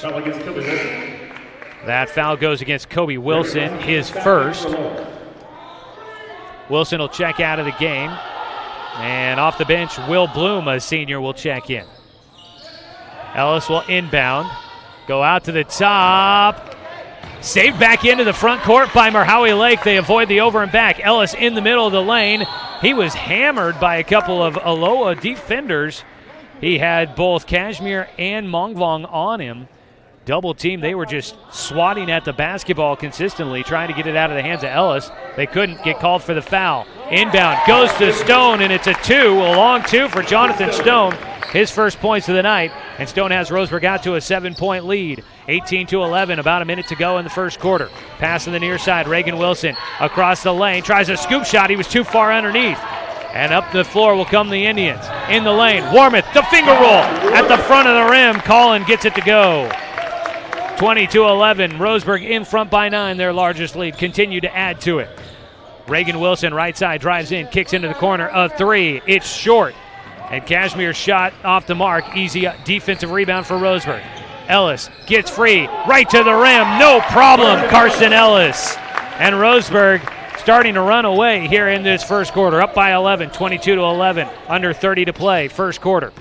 That foul goes against Kobe Wilson, his first. Wilson will check out of the game. And off the bench, Will Bloom, a senior, will check in. Ellis will inbound. Go out to the top. Saved back into the front court by Merhowie Lake. They avoid the over and back. Ellis in the middle of the lane. He was hammered by a couple of Aloha defenders. He had both Cashmere and Mongvong on him. Double team. They were just swatting at the basketball consistently, trying to get it out of the hands of Ellis. They couldn't get called for the foul. Inbound goes to Stone, and it's a long 2 for Jonathan Stone. His first points of the night, and Stone has Roseburg out to a 7-point lead. 18-11, about a minute to go in the first quarter. Pass on the near side, Reagan Wilson across the lane, tries a scoop shot. He was too far underneath. And up the floor will come the Indians. In the lane, Warmoth, the finger roll at the front of the rim. Colin gets it to go. 22-11. Roseburg in front by 9, their largest lead. Continue to add to it. Reagan Wilson, right side, drives in, kicks into the corner, a 3. It's short. And Cashmere's shot off the mark. Easy defensive rebound for Roseburg. Ellis gets free, right to the rim. No problem, Carson Ellis. And Roseburg starting to run away here in this first quarter. Up by 11, 22-11. Under 30 to play, first quarter.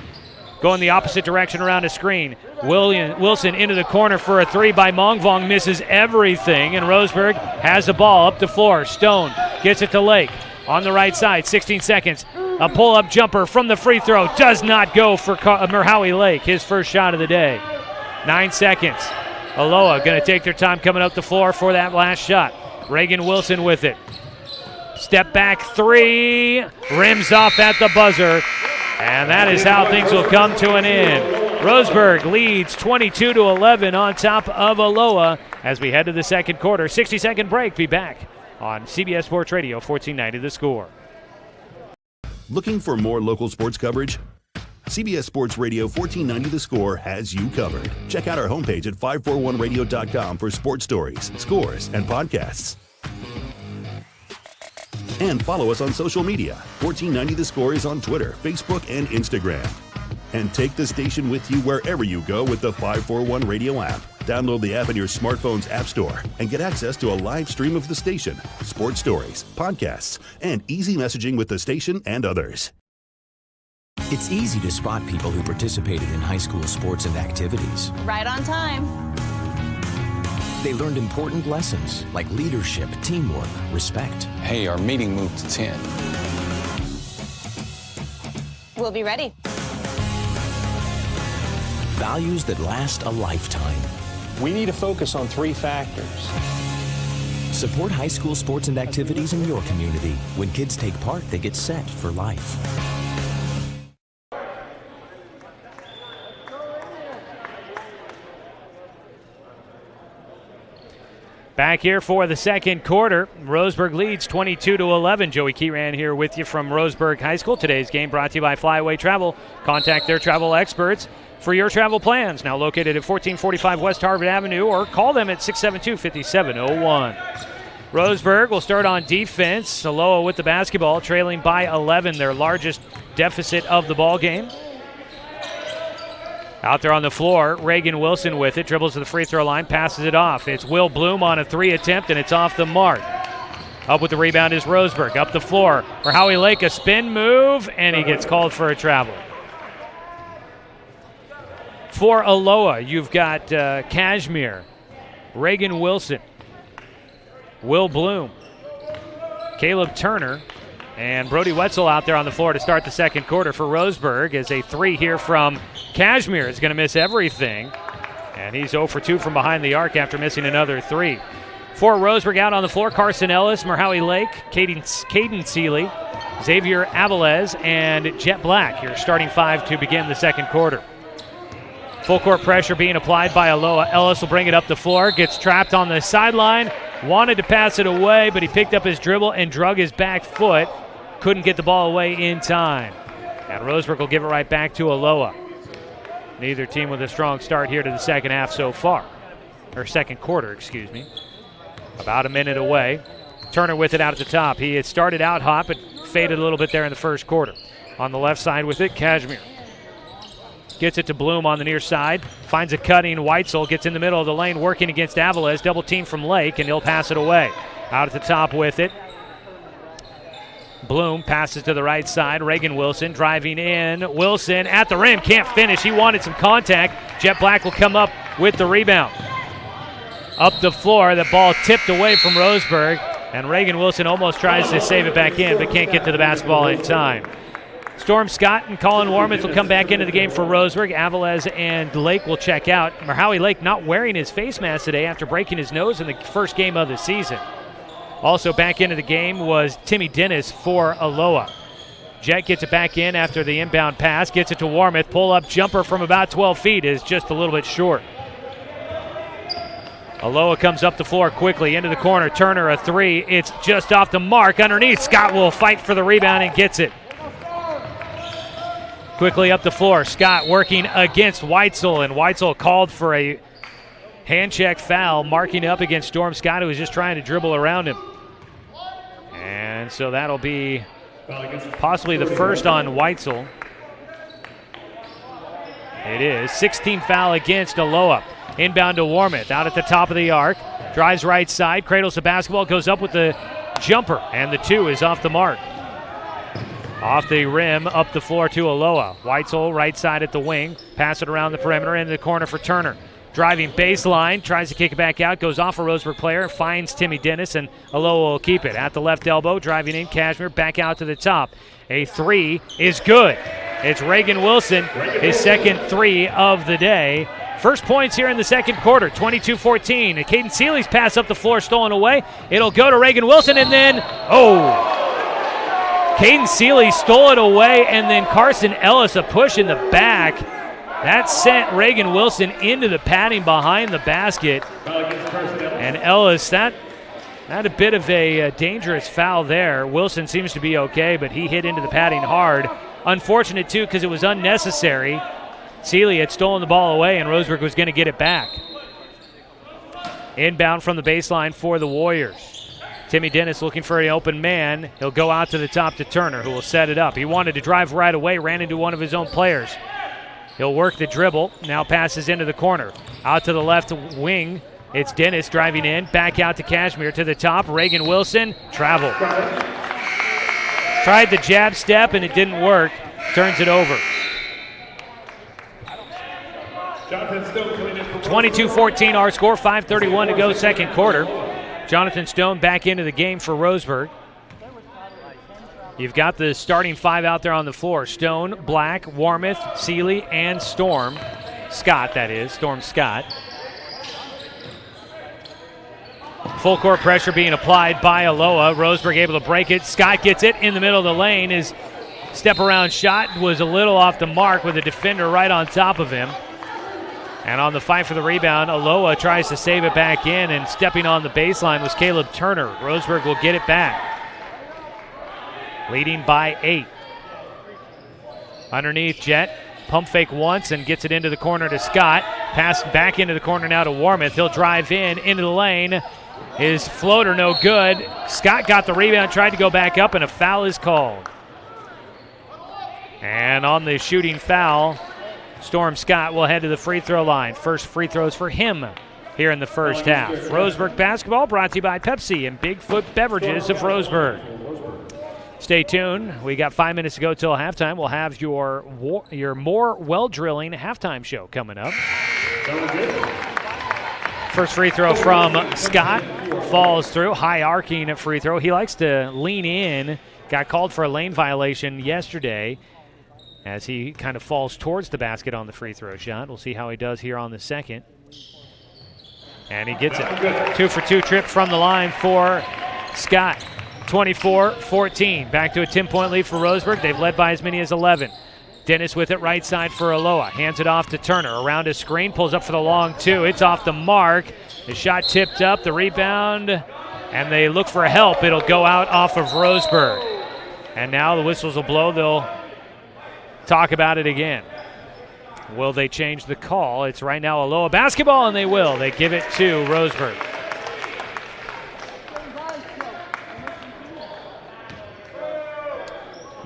Going the opposite direction around a screen. Wilson into the corner for a 3 by Mongvong. Misses everything, and Roseburg has the ball up the floor. Stone gets it to Lake. On the right side, 16 seconds. A pull-up jumper from the free throw. Does not go for Merhowie Lake. His first shot of the day. 9 seconds. Aloha going to take their time coming up the floor for that last shot. Reagan Wilson with it. Step back 3. Rims off at the buzzer. And that is how things will come to an end. Roseburg leads 22-11 on top of Aloha as we head to the second quarter. 60-second break. Be back on CBS Sports Radio, 1490 The Score. Looking for more local sports coverage? CBS Sports Radio 1490 The Score has you covered. Check out our homepage at 541radio.com for sports stories, scores, and podcasts. And follow us on social media. 1490 The Score is on Twitter, Facebook, and Instagram. And take the station with you wherever you go with the 541 Radio app. Download the app in your smartphone's app store and get access to a live stream of the station, sports stories, podcasts, and easy messaging with the station and others. It's easy to spot people who participated in high school sports and activities. Right on time. They learned important lessons like leadership, teamwork, respect. Hey, our meeting moved to 10. We'll be ready. Values that last a lifetime. We need to focus on 3 factors. Support high school sports and activities in your community. When kids take part, they get set for life. Back here for the second quarter. Roseburg leads 22-11. Joey Keyran here with you from Roseburg High School. Today's game brought to you by Flyaway Travel. Contact their travel experts for your travel plans. Now located at 1445 West Harvard Avenue, or call them at 672-5701. Roseburg will start on defense. Aloha with the basketball, trailing by 11, their largest deficit of the ball game. Out there on the floor, Reagan Wilson with it, dribbles to the free throw line, passes it off. It's Will Bloom on a 3 attempt, and it's off the mark. Up with the rebound is Roseburg. Up the floor for Howie Lake, a spin move, and he gets called for a travel. For Aloha, you've got Cashmere, Reagan Wilson, Will Bloom, Caleb Turner, and Brody Wetzel out there on the floor to start the second quarter for Roseburg, as a 3 here from Cashmere is going to miss everything. And he's 0 for 2 from behind the arc after missing another 3. For Roseburg out on the floor, Carson Ellis, Merhowie Lake, Caden Seeley, Xavier Avilés, and Jet Black, your starting 5 to begin the second quarter. Full court pressure being applied by Aloha. Ellis will bring it up the floor, gets trapped on the sideline, wanted to pass it away, but he picked up his dribble and drug his back foot. Couldn't get the ball away in time. And Roseburg will give it right back to Aloha. Neither team with a strong start here to the second half so far. Or second quarter, excuse me. About a minute away. Turner with it out at the top. He had started out hot, but faded a little bit there in the first quarter. On the left side with it, Cashmere. Gets it to Bloom on the near side. Finds a cutting Weitzel. Gets in the middle of the lane, working against Avilés. Double team from Lake, and he'll pass it away. Out at the top with it. Bloom passes to the right side. Reagan Wilson driving in. Wilson at the rim. Can't finish. He wanted some contact. Jet Black will come up with the rebound. Up the floor. The ball tipped away from Roseburg. And Reagan Wilson almost tries to save it back in, but can't get to the basketball in time. Storm Scott and Colin Warmuth will come back into the game for Roseburg. Avilés and Lake will check out. Merhowie Lake not wearing his face mask today after breaking his nose in the first game of the season. Also back into the game was Timmy Dennis for Aloha. Jet gets it back in after the inbound pass, gets it to Warmuth. Pull-up jumper from about 12 feet is just a little bit short. Aloha comes up the floor quickly into the corner. Turner a 3. It's just off the mark underneath. Scott will fight for the rebound and gets it. Quickly up the floor. Scott working against Weitzel, and Weitzel called for a hand check foul, marking up against Storm Scott, who was just trying to dribble around him. And so that'll be possibly the first on Weitzel. It is. 16th foul against Aloha. Inbound to Warmouth, out at the top of the arc. Drives right side, cradles the basketball, goes up with the jumper, and the 2 is off the mark. Off the rim, up the floor to Aloha. Weitzel right side at the wing. Pass it around the perimeter into the corner for Turner. Driving baseline, tries to kick it back out, goes off a Roseburg player, finds Timmy Dennis, and Aloha will keep it. At the left elbow, driving in, Cashmere back out to the top. A 3 is good. It's Reagan Wilson, his second 3 of the day. First points here in the second quarter, 22-14. Caden Seeley's pass up the floor, stolen away. It'll go to Reagan Wilson, and then, Caden Seeley stole it away, and then Carson Ellis, a push in the back. That sent Reagan Wilson into the padding behind the basket. And Ellis, that a bit of a dangerous foul there. Wilson seems to be okay, but he hit into the padding hard. Unfortunate, too, because it was unnecessary. Seeley had stolen the ball away, and Roseburg was going to get it back. Inbound from the baseline for the Warriors. Timmy Dennis looking for an open man. He'll go out to the top to Turner, who will set it up. He wanted to drive right away, ran into one of his own players. He'll work the dribble, now passes into the corner. Out to the left wing, it's Dennis driving in, back out to Cashmere to the top. Reagan Wilson, travel. Tried the jab step, and it didn't work. Turns it over. 22-14 our score, 5:31 to go second quarter. Jonathan Stone back into the game for Roseburg. You've got the starting 5 out there on the floor. Stone, Black, Warmouth, Seeley, and Storm. Scott, that is. Storm Scott. Full court pressure being applied by Aloha. Roseburg able to break it. Scott gets it in the middle of the lane. His step around shot was a little off the mark with a defender right on top of him. And on the fight for the rebound, Aloha tries to save it back in, and stepping on the baseline was Caleb Turner. Roseburg will get it back. Leading by 8. Underneath, Jet. Pump fake once and gets it into the corner to Scott. Pass back into the corner now to Warmouth. He'll drive into the lane. His floater no good. Scott got the rebound, tried to go back up, and a foul is called. And on the shooting foul, Storm Scott will head to the free throw line. First free throws for him here in the first half. Roseburg basketball brought to you by Pepsi and Bigfoot Beverages of Roseburg. Stay tuned. We got 5 minutes to go till halftime. We'll have your more well drilling halftime show coming up. First free throw from Scott falls through. High arcing free throw. He likes to lean in. Got called for a lane violation yesterday as he kind of falls towards the basket on the free throw shot. We'll see how he does here on the second. And he gets it. 2-for-2 trip from the line for Scott. 24-14. Back to a 10-point lead for Roseburg. They've led by as many as 11. Dennis with it right side for Aloha. Hands it off to Turner. Around his screen. Pulls up for the long 2. It's off the mark. The shot tipped up. The rebound. And they look for help. It'll go out off of Roseburg. And now the whistles will blow. They'll talk about it again. Will they change the call? It's right now Aloha basketball, and they will. They give it to Roseburg.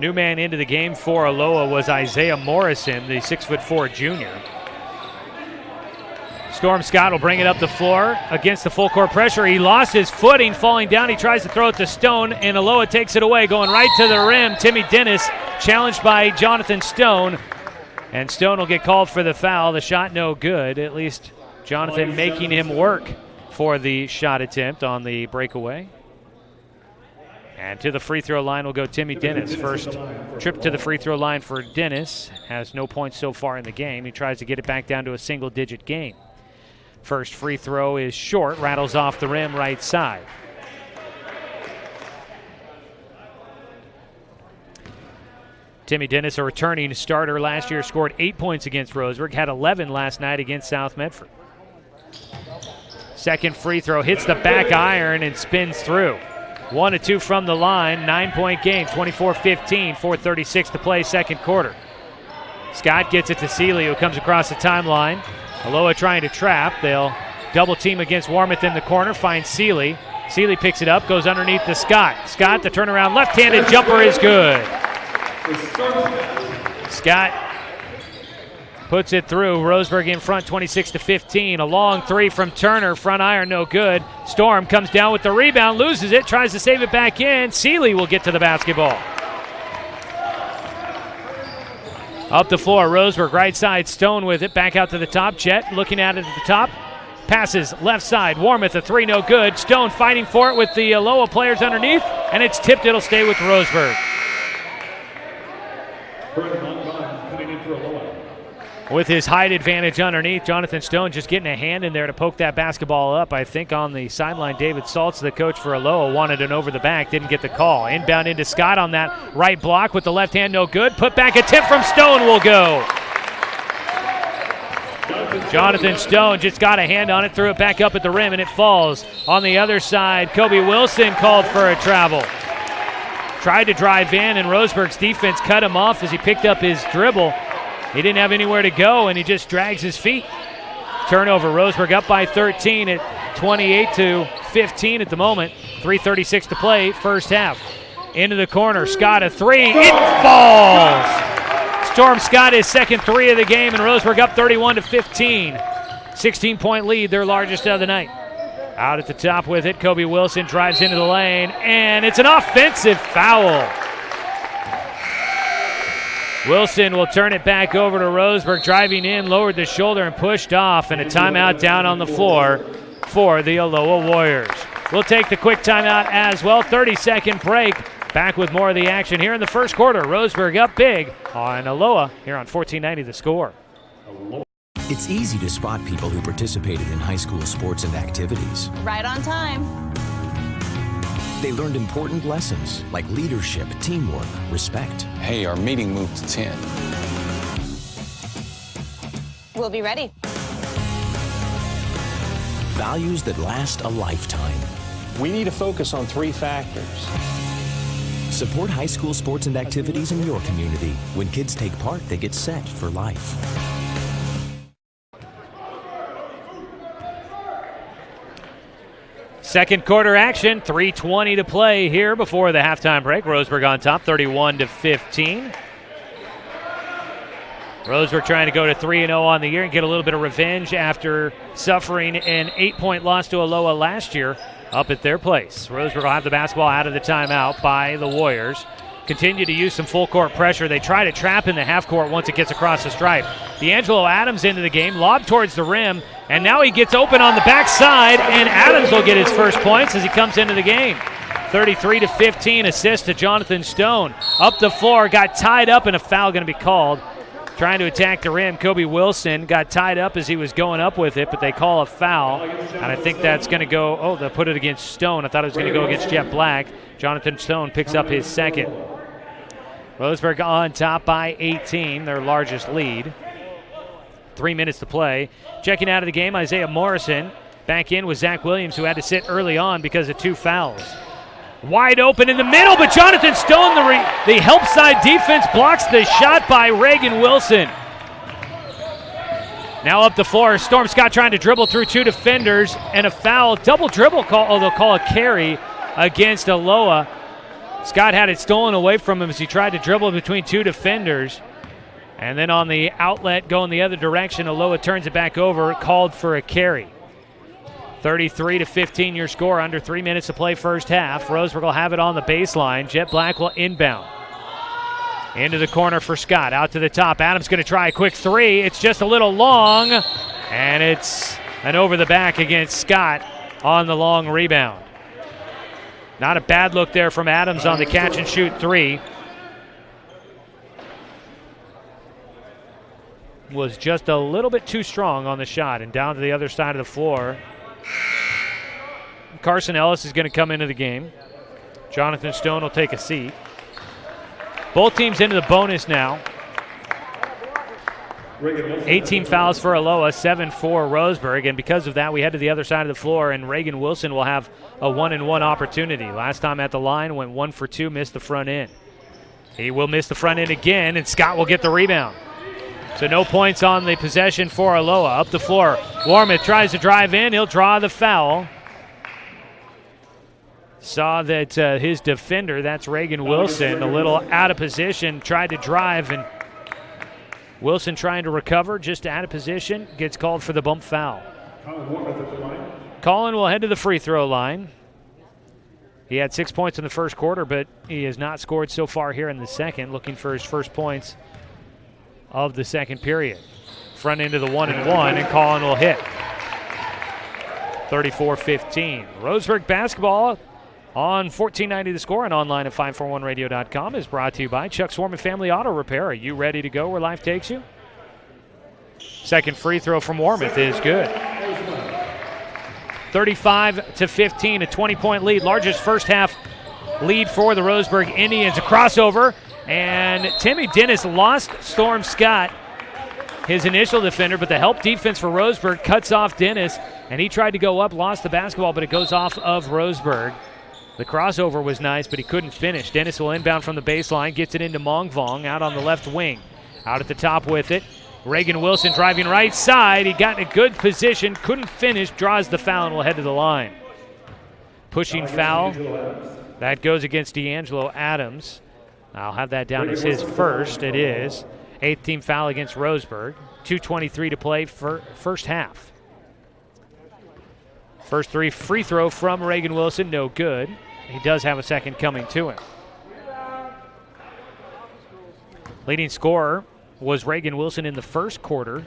New man into the game for Aloha was Isaiah Morrison, the 6'4" junior. Storm Scott will bring it up the floor against the full court pressure. He lost his footing, falling down. He tries to throw it to Stone, and Aloha takes it away, going right to the rim. Timmy Dennis challenged by Jonathan Stone, and Stone will get called for the foul. The shot no good. At least Jonathan making him work for the shot attempt on the breakaway. And to the free throw line will go Timmy Dennis. First trip to the free throw line for Dennis. Has no points so far in the game. He tries to get it back down to a single-digit game. First free throw is short. Rattles off the rim right side. Timmy Dennis, a returning starter last year, scored 8 points against Roseburg. Had 11 last night against South Medford. Second free throw hits the back iron and spins through. 1-2 from the line, 9-point game, 24-15, 4:36 to play second quarter. Scott gets it to Seeley, who comes across the timeline. Aloha trying to trap. They'll Double team against Warmouth in the corner, finds Seeley. Seeley picks it up, goes underneath to Scott. Scott, the turnaround left-handed jumper is good. Scott puts it through. Roseburg in front, 26-15. A long three from Turner, front iron, no good. Storm comes down with the rebound, loses it, tries to save it back in. Seeley will get to the basketball. Up the floor, Roseburg, right side, Stone with it, back out to the top. Jet looking at it at the top. Passes left side, Warmouth, a three, no good. Stone fighting for it with the Aloha players underneath, and it's tipped. It'll stay with Roseburg. With his height advantage underneath, Jonathan Stone just getting a hand in there to poke that basketball up. I think on the sideline, David Saltz, the coach for Aloha, wanted an over the back, didn't get the call. Inbound into Scott on that right block with the left hand, no good. Put back attempt from Stone will go. Jonathan Stone just got a hand on it, threw it back up at the rim, and it falls. On the other side, Kobe Wilson called for a travel. Tried to drive in, and Roseburg's defense cut him off as he picked up his dribble. He didn't have anywhere to go, and he just drags his feet. Turnover, Roseburg up by 13 at 28-15 at the moment. 3:36 to play, first half. Into the corner, Scott a three, it falls! Storm Scott his second three of the game, and Roseburg up 31-15. 16-point lead, their largest of the night. Out at the top with it, Kobe Wilson drives into the lane, and it's an offensive foul. Wilson will turn it back over to Roseburg, driving in, lowered the shoulder and pushed off, and a timeout down on the floor for the Aloha Warriors. We'll take the quick timeout as well. 30-second break. Back with more of the action here in the first quarter. Roseburg up big on Aloha here on 1490 The Score. It's easy to spot people who participated in high school sports and activities. Right on time. They learned important lessons like leadership, teamwork, respect. Hey, our meeting moved to 10. We'll be ready. Values that last a lifetime. We need to focus on three factors. Support high school sports and activities in your community. When kids take part, they get set for life. Second quarter action, 3:20 to play here before the halftime break. Roseburg on top, 31-15. Roseburg trying to go to 3-0 on the year and get a little bit of revenge after suffering an 8-point loss to Aloha last year up at their place. Roseburg will have the basketball out of the timeout by the Warriors. Continue to use some full court pressure. They try to trap in the half court once it gets across the stripe. D'Angelo Adams into the game, lob towards the rim, and now he gets open on the backside, and Adams will get his first points as he comes into the game. 33-15, assist to Jonathan Stone. Up the floor, got tied up, and a foul going to be called. Trying to attack the rim, Kobe Wilson got tied up as he was going up with it, but they call a foul, and I think that's going to go, they'll put it against Stone. I thought it was going to go against Jet Black. Jonathan Stone picks up his second. Roseburg on top by 18, their largest lead. 3 minutes to play. Checking out of the game, Isaiah Morrison. Back in with Zach Williams, who had to sit early on because of 2 fouls. Wide open in the middle, but Jonathan Stone, the help side defense, blocks the shot by Reagan Wilson. Now up the floor, Storm Scott trying to dribble through 2 defenders, and a foul, double dribble call, they'll call a carry against Aloha. Scott had it stolen away from him as he tried to dribble between 2 defenders. And then on the outlet going the other direction, Aloha turns it back over, called for a carry. 33-15 your score, under 3 minutes to play first half. Roseburg will have it on the baseline. Jet Black will inbound. Into the corner for Scott, out to the top. Adams going to try a quick three. It's just a little long, and it's an over the back against Scott on the long rebound. Not a bad look there from Adams on the catch and shoot three. Was just a little bit too strong on the shot, and down to the other side of the floor. Carson Ellis is going to come into the game. Jonathan Stone will take a seat. Both teams into the bonus now. 18 fouls for Aloha, 7 for Roseburg, and because of that, we head to the other side of the floor, and Reagan Wilson will have a 1-and-1 opportunity. Last time at the line, went 1 for 2, missed the front end. He will miss the front end again, and Scott will get the rebound. So no points on the possession for Aloha. Up the floor, Warmoth tries to drive in. He'll draw the foul. Saw that his defender, that's Reagan Wilson, a little out of position, tried to drive, and Wilson trying to recover, just out of position, gets called for the bump foul. Colin will head to the free throw line. He had 6 points in the first quarter, but he has not scored so far here in the second, looking for his first points of the second period. Front end of the 1-and-1, and Colin will hit. 34-15. Roseburg basketball on 1490 The Score and online at 541radio.com is brought to you by Chuck Swarman Family Auto Repair. Are you ready to go where life takes you? Second free throw from Warmoth is good. 35-15, a 20-point lead. Largest first half lead for the Roseburg Indians. A crossover, and Timmy Dennis lost Storm Scott, his initial defender, but the help defense for Roseburg cuts off Dennis, and he tried to go up, lost the basketball, but it goes off of Roseburg. The crossover was nice, but he couldn't finish. Dennis will inbound from the baseline, gets it into Mongvong out on the left wing. Out at the top with it. Reagan Wilson driving right side. He got in a good position, couldn't finish, draws the foul, and will head to the line. Pushing foul. That goes against D'Angelo Adams. I'll have that down as his first. It is. 8th team foul against Roseburg. 2:23 to play for first half. First three free throw from Reagan Wilson, no good. He does have a second coming to him. Leading scorer was Reagan Wilson in the first quarter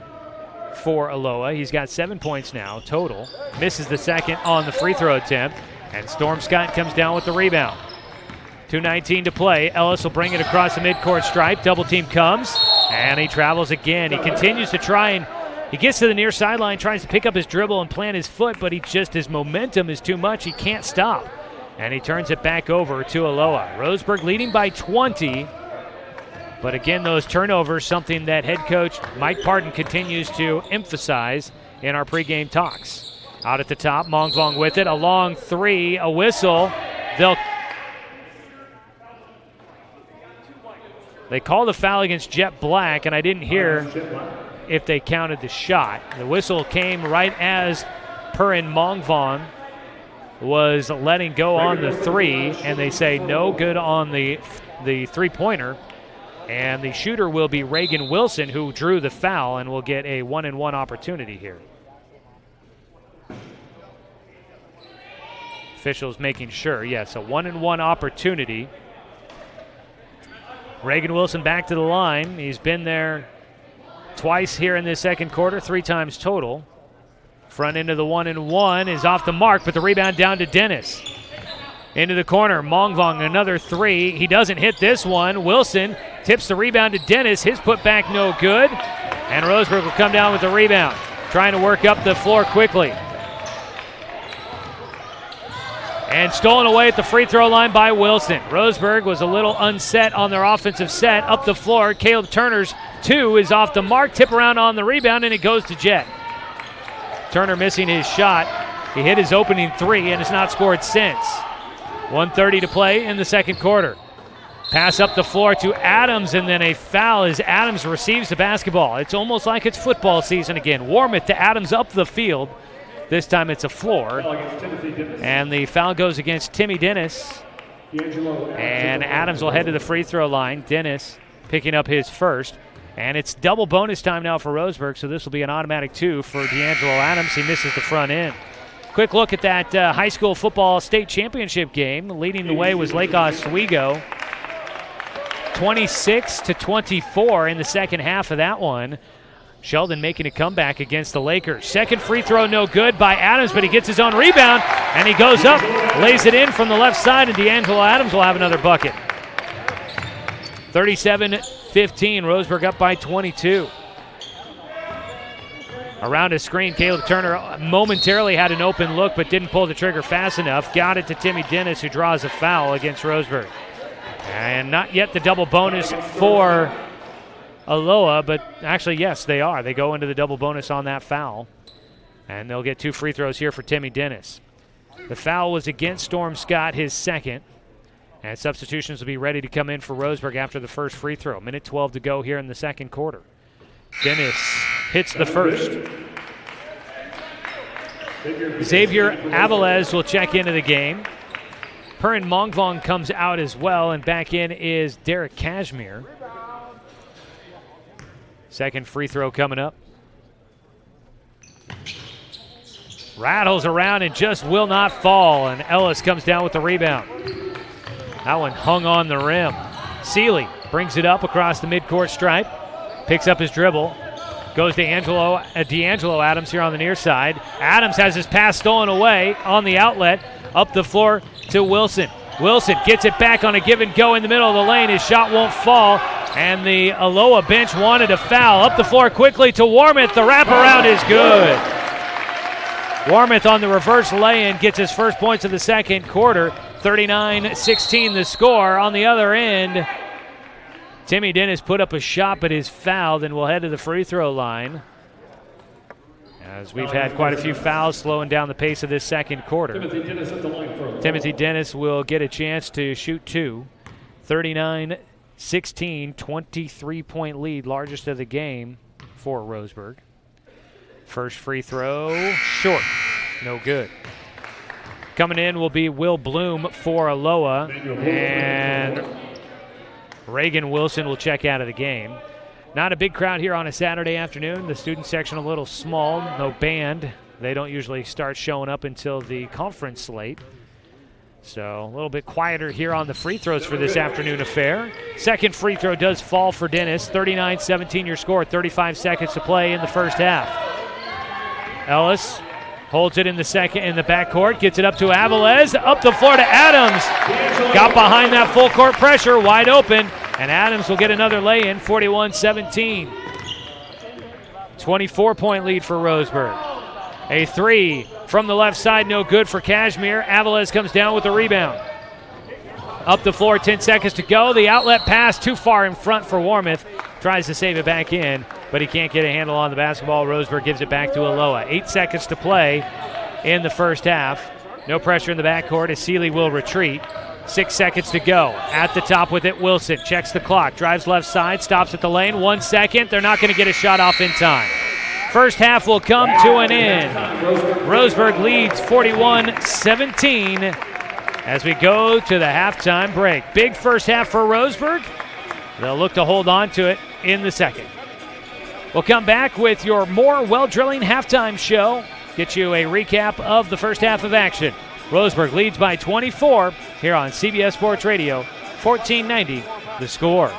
for Aloha. He's got 7 points now total. Misses the second on the free throw attempt, and Storm Scott comes down with the rebound. 2:19 to play. Ellis will bring it across the midcourt stripe. Double team comes, and he travels again. He continues to try, and he gets to the near sideline, tries to pick up his dribble and plant his foot, but his momentum is too much. He can't stop, and he turns it back over to Aloha. Roseburg leading by 20. But again, those turnovers, something that head coach Mike Parton continues to emphasize in our pregame talks. Out at the top, Mongvong with it, a long three, a whistle. They call the foul against Jet Black, and I didn't hear if they counted the shot. The whistle came right as Purin Mongvong was letting go on the three, and they say no good on the three-pointer. And the shooter will be Reagan Wilson, who drew the foul, and will get a 1-and-1 opportunity here. Officials making sure, yes, a 1-and-1 opportunity. Reagan Wilson back to the line. He's been there twice here in this second quarter, 3 times total. Front end of the 1-and-1 is off the mark, but the rebound down to Dennis. Into the corner, Mongvong, another three. He doesn't hit this one. Wilson tips the rebound to Dennis. His putback no good. And Roseburg will come down with the rebound, trying to work up the floor quickly. And stolen away at the free throw line by Wilson. Roseburg was a little unset on their offensive set. Up the floor, Caleb Turner's two is off the mark. Tip around on the rebound, and it goes to Jet. Turner missing his shot. He hit his opening three and has not scored since. 1:30 to play in the second quarter. Pass up the floor to Adams, and then a foul as Adams receives the basketball. It's almost like it's football season again. Warmoth to Adams up the field. This time it's a floor. And the foul goes against Timmy Dennis. And Adams will head to the free throw line. Dennis picking up his first. And it's double bonus time now for Roseburg, so this will be an automatic 2 for D'Angelo Adams. He misses the front end. Quick look at that high school football state championship game. Leading the way was Lake Oswego. 26-24 in the second half of that one. Sheldon making a comeback against the Lakers. Second free throw no good by Adams, but he gets his own rebound, and he goes up, lays it in from the left side, and D'Angelo Adams will have another bucket. 37-15, Roseburg up by 22. Around his screen, Caleb Turner momentarily had an open look but didn't pull the trigger fast enough. Got it to Timmy Dennis, who draws a foul against Roseburg. And not yet the double bonus for Aloha, but actually, yes, they are. They go into the double bonus on that foul. And they'll get 2 free throws here for Timmy Dennis. The foul was against Storm Scott, his second. And substitutions will be ready to come in for Roseburg after the first free throw. 1:12 to go here in the second quarter. Dennis hits the first. Xavier Avilés will check into the game. Perrin Mongvong comes out as well, and back in is Derek Kashmir. Second free throw coming up. Rattles around and just will not fall, and Ellis comes down with the rebound. That one hung on the rim. Seeley brings it up across the midcourt stripe, picks up his dribble, goes to D'Angelo Adams here on the near side. Adams has his pass stolen away on the outlet, up the floor to Wilson. Wilson gets it back on a give and go in the middle of the lane. His shot won't fall, and the Aloha bench wanted a foul. Up the floor quickly to Warmoth. The wraparound is good. Warmoth on the reverse lay-in gets his first points of the second quarter. 39-16 the score. On the other end, Timmy Dennis put up a shot but is fouled and will head to the free throw line, as we've had quite a few fouls slowing down the pace of this second quarter. Timothy Dennis will get a chance to shoot two. 39-16, 23-point lead, largest of the game for Roseburg. First free throw, short, no good. Coming in will be Will Bloom for Aloha, and Reagan Wilson will check out of the game. Not a big crowd here on a Saturday afternoon. The student section a little small, no band. They don't usually start showing up until the conference slate. So a little bit quieter here on the free throws for this afternoon affair. Second free throw does fall for Dennis. 39-17 your score, 35 seconds to play in the first half. Ellis holds it in the backcourt, gets it up to Avilés, up the floor to Adams. Got behind that full court pressure, wide open, and Adams will get another lay-in, 41-17. 24-point lead for Roseburg. A three from the left side, no good for Kashmir. Avilés comes down with the rebound. Up the floor, 10 seconds to go. The outlet pass too far in front for Warmoth. Tries to save it back in, but he can't get a handle on the basketball. Roseburg gives it back to Aloha. 8 seconds to play in the first half. No pressure in the backcourt as Seeley will retreat. 6 seconds to go. At the top with it, Wilson checks the clock, drives left side, stops at the lane. 1 second. They're not going to get a shot off in time. First half will come to an end. Roseburg leads 41-17 as we go to the halftime break. Big first half for Roseburg. They'll look to hold on to it in the second. We'll come back with your more well drilling halftime show. Get you a recap of the first half of action. Roseburg leads by 24 here on CBS Sports Radio, 1490 The Score.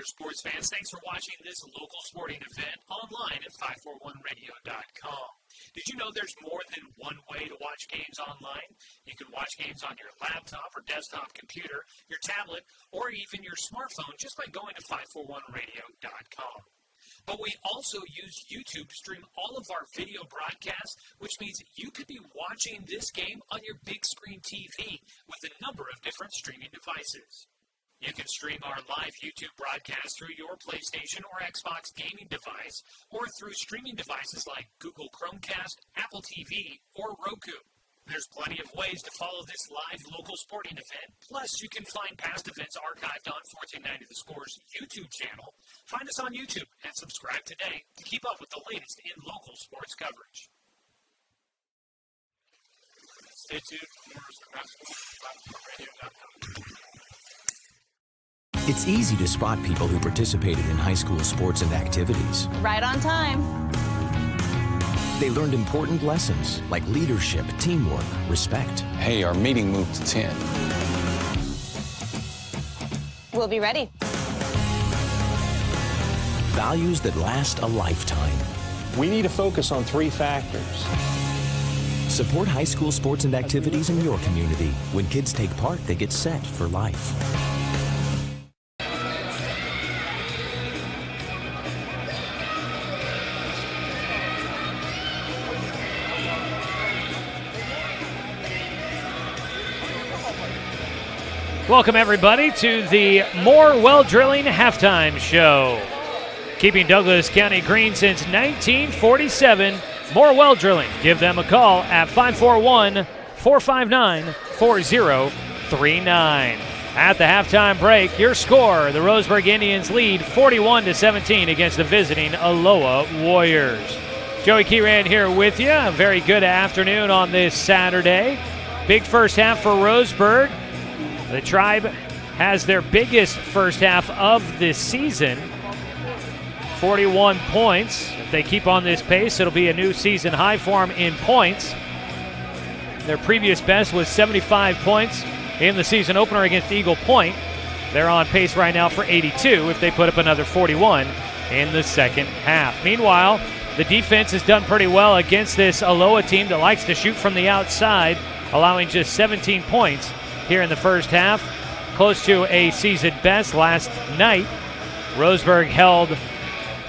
Sports fans, thanks for watching this local sporting event online at 541radio.com. Did you know there's more than one way to watch games online? You can watch games on your laptop or desktop computer, your tablet, or even your smartphone just by going to 541radio.com. But we also use YouTube to stream all of our video broadcasts, which means you could be watching this game on your big screen TV with a number of different streaming devices. You can stream our live YouTube broadcast through your PlayStation or Xbox gaming device, or through streaming devices like Google Chromecast, Apple TV, or Roku. There's plenty of ways to follow this live local sporting event. Plus, you can find past events archived on 1490 The Score's YouTube channel. Find us on YouTube and subscribe today to keep up with the latest in local sports coverage. Stay tuned for more basketball at 541radio.com. It's easy to spot people who participated in high school sports and activities. Right on time. They learned important lessons like leadership, teamwork, respect. Hey, our meeting moved to 10. We'll be ready. Values that last a lifetime. We need to focus on 3 factors. Support high school sports and activities in your community. When kids take part, they get set for life. Welcome, everybody, to the More Well Drilling Halftime Show. Keeping Douglas County green since 1947, More Well Drilling. Give them a call at 541-459-4039. At the halftime break, your score, the Roseburg Indians lead 41-17 against the visiting Aloha Warriors. Joey Keyran here with you. A very good afternoon on this Saturday. Big first half for Roseburg. The Tribe has their biggest first half of this season. 41 points. If they keep on this pace, it'll be a new season high for them in points. Their previous best was 75 points in the season opener against Eagle Point. They're on pace right now for 82 if they put up another 41 in the second half. Meanwhile, the defense has done pretty well against this Aloha team that likes to shoot from the outside, allowing just 17 points here in the first half, close to a season best. Last night, Roseburg held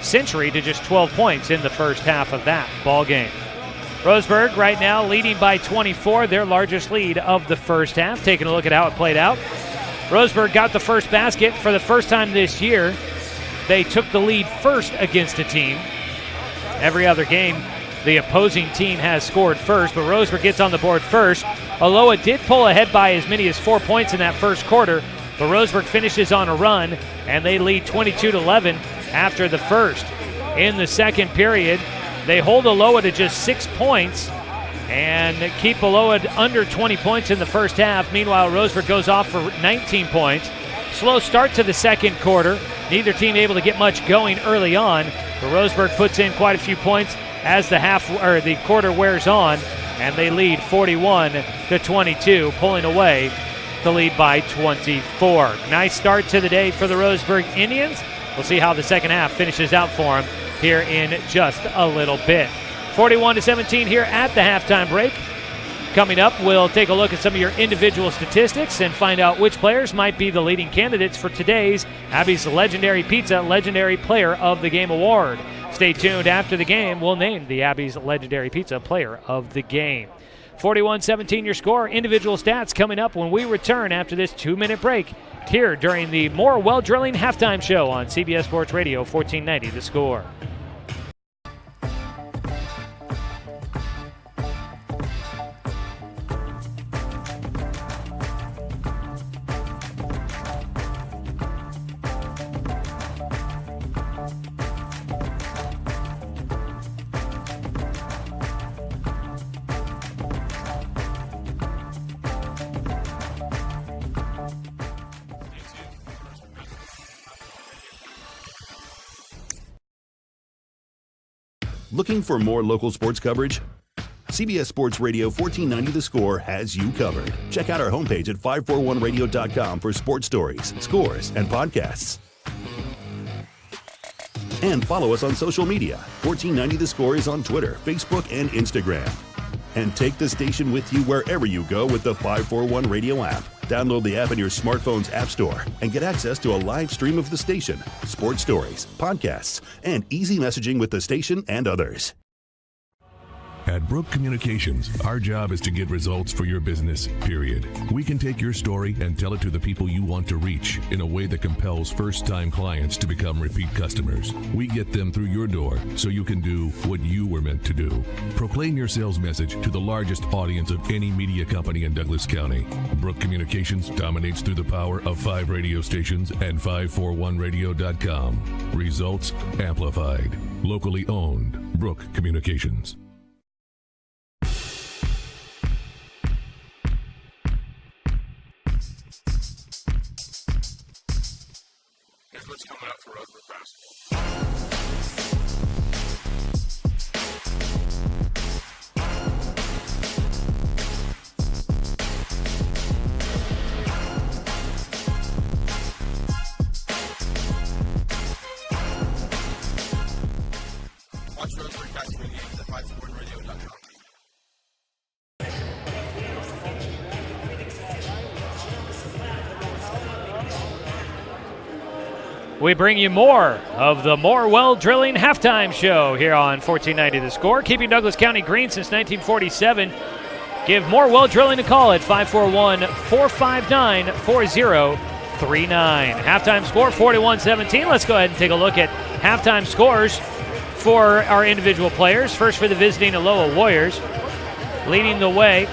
Century to just 12 points in the first half of that ball game. Roseburg right now leading by 24, their largest lead of the first half. Taking a look at how it played out. Roseburg got the first basket for the first time this year. They took the lead first against a team. Every other game, the opposing team has scored first, but Roseburg gets on the board first. Aloha did pull ahead by as many as 4 points in that first quarter, but Roseburg finishes on a run, and they lead 22-11 after the first. In the second period, they hold Aloha to just 6 points and keep Aloha under 20 points in the first half. Meanwhile, Roseburg goes off for 19 points. Slow start to the second quarter. Neither team able to get much going early on, but Roseburg puts in quite a few points as the quarter wears on, and they lead 41-22, pulling away the lead by 24. Nice start to the day for the Roseburg Indians. We'll see how the second half finishes out for them here in just a little bit. 41-17 here at the halftime break. Coming up, we'll take a look at some of your individual statistics and find out which players might be the leading candidates for today's Abby's Legendary Pizza Legendary Player of the Game Award. Stay tuned. After the game, we'll name the Abby's Legendary Pizza Player of the Game. 41-17 your score. Individual stats coming up when we return after this 2-minute break here during the More Well Drilling Halftime Show on CBS Sports Radio 1490 The Score. Looking for more local sports coverage? CBS Sports Radio 1490 The Score has you covered. Check out our homepage at 541radio.com for sports stories, scores, and podcasts. And follow us on social media. 1490 The Score is on Twitter, Facebook, and Instagram. And take the station with you wherever you go with the 541 Radio app. Download the app in your smartphone's app store and get access to a live stream of the station, sports stories, podcasts, and easy messaging with the station and others. At Brook Communications, our job is to get results for your business, period. We can take your story and tell it to the people you want to reach in a way that compels first-time clients to become repeat customers. We get them through your door so you can do what you were meant to do. Proclaim your sales message to the largest audience of any media company in Douglas County. Brook Communications dominates through the power of 5 radio stations and 541radio.com. Results amplified. Locally owned. Brook Communications. What's coming up for Roseburg basketball? Watch Roseburg basketball games at 541radio.com. We bring you more of the More Well Drilling Halftime Show here on 1490 The Score. Keeping Douglas County green since 1947. Give more well drilling a call at 541-459-4039. Halftime score 41-17. Let's go ahead and take a look at halftime scores for our individual players. First for the visiting Aloha Warriors, leading the way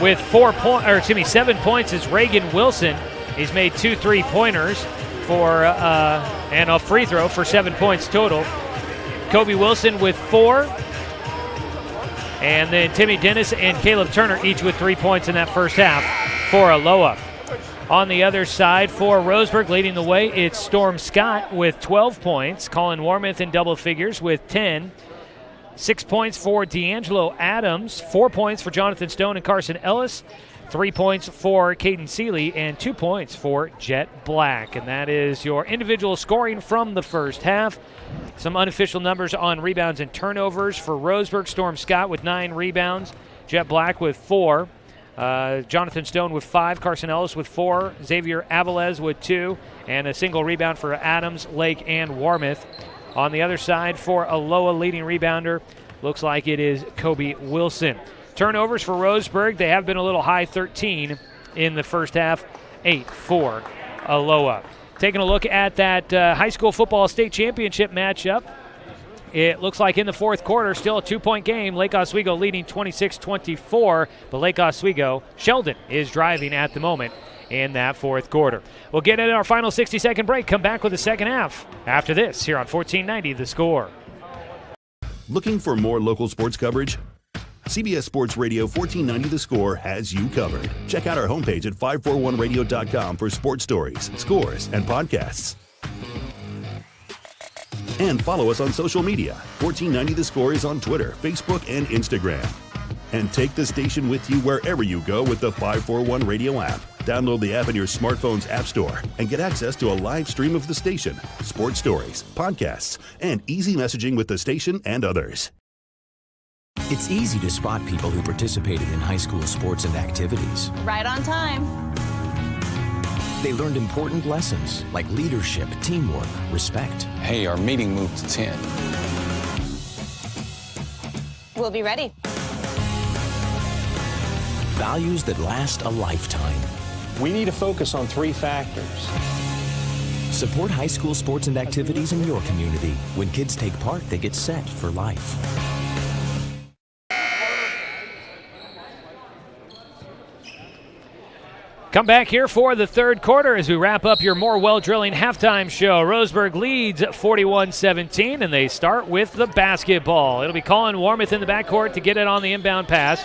with 7 points is Reagan Wilson. He's made 2 3-pointers for and a free throw for 7 points total. Kobe Wilson with 4. And then Timmy Dennis and Caleb Turner each with 3 points in that first half for Aloha. On the other side for Roseburg, leading the way, it's Storm Scott with 12 points. Colin Warmouth in double figures with 10. 6 points for D'Angelo Adams. 4 points for Jonathan Stone and Carson Ellis. 3 points for Caden Seeley and 2 points for Jet Black. And that is your individual scoring from the first half. Some unofficial numbers on rebounds and turnovers for Roseburg. Storm Scott with 9 rebounds. Jet Black with 4. Jonathan Stone with 5. Carson Ellis with 4. Xavier Avilés with 2. And a single rebound for Adams, Lake, and Warmouth. On the other side for Aloha, leading rebounder, looks like it is Kobe Wilson. Turnovers for Roseburg, they have been a little high, 13 in the first half, 8 for Aloha. Taking a look at that high school football state championship matchup, it looks like in the fourth quarter, still a 2-point game. Lake Oswego leading 26-24, but Lake Oswego, Sheldon is driving at the moment in that fourth quarter. We'll get in our final 60-second break, come back with the second half after this here on 1490 The Score. Looking for more local sports coverage? CBS Sports Radio 1490 The Score has you covered. Check out our homepage at 541radio.com for sports stories, scores, and podcasts. And follow us on social media. 1490 The Score is on Twitter, Facebook, and Instagram. And take the station with you wherever you go with the 541 Radio app. Download the app in your smartphone's app store and get access to a live stream of the station, sports stories, podcasts, and easy messaging with the station and others. It's easy to spot people who participated in high school sports and activities. Right on time. They learned important lessons like leadership, teamwork, respect. Hey, our meeting moved to 10. We'll be ready. Values that last a lifetime. We need to focus on 3 factors. Support high school sports and activities in your community. When kids take part, they get set for life. Come back here for the third quarter as we wrap up your more well-drilling halftime show. Roseburg leads 41-17, and they start with the basketball. It'll be Colin Warmouth in the backcourt to get it on the inbound pass.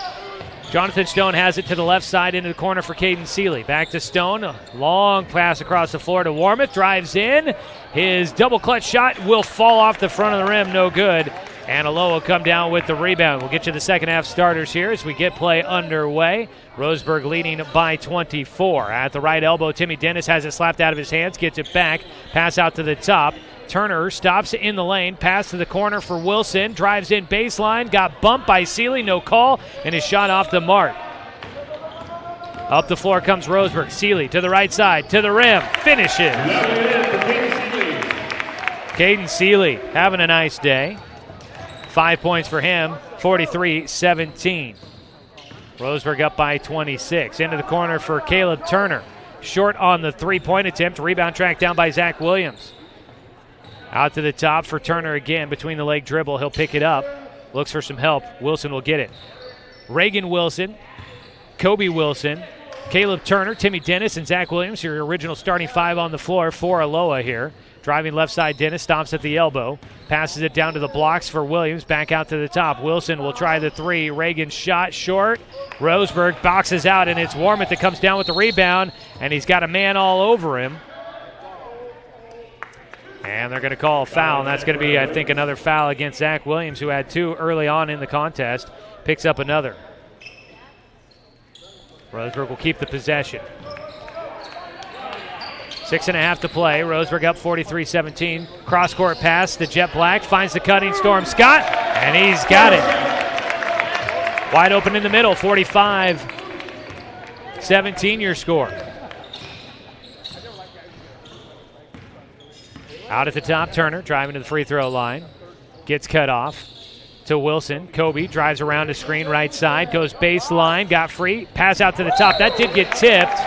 Jonathan Stone has it to the left side into the corner for Caden Seeley. Back to Stone. A long pass across the floor to Warmouth. Drives in. His double clutch shot will fall off the front of the rim. No good. And Aloha will come down with the rebound. We'll get you the second half starters here as we get play underway. Roseburg leading by 24. At the right elbow, Timmy Dennis has it slapped out of his hands. Gets it back. Pass out to the top. Turner stops in the lane. Pass to the corner for Wilson. Drives in baseline. Got bumped by Seeley. No call. And his shot off the mark. Up the floor comes Roseburg. Seeley to the right side. To the rim. Finishes. Caden Seeley having a nice day. 5 points for him. 43-17. Roseburg up by 26. Into the corner for Caleb Turner. Short on the three-point attempt. Rebound tracked down by Zach Williams. Out to the top for Turner again. Between the leg dribble, he'll pick it up. Looks for some help. Wilson will get it. Reagan Wilson, Kobe Wilson, Caleb Turner, Timmy Dennis, and Zach Williams, your original starting 5 on the floor for Aloha here. Driving left side, Dennis stomps at the elbow. Passes it down to the blocks for Williams. Back out to the top. Wilson will try the 3. Reagan's shot short. Roseburg boxes out, and it's Warmouth that comes down with the rebound, and he's got a man all over him. And they're going to call a foul, and that's going to be, I think, another foul against Zach Williams, who had 2 early on in the contest. Picks up another. Roseburg will keep the possession. 6.5 to play. Roseburg up 43-17. Cross-court pass to Jet Black. Finds the cutting Storm Scott, and he's got it. Wide open in the middle. 45-17 your score. Out at the top, Turner driving to the free throw line. Gets cut off. to Wilson. Kobe drives around a screen right side, goes baseline, got free, pass out to the top. That did get tipped,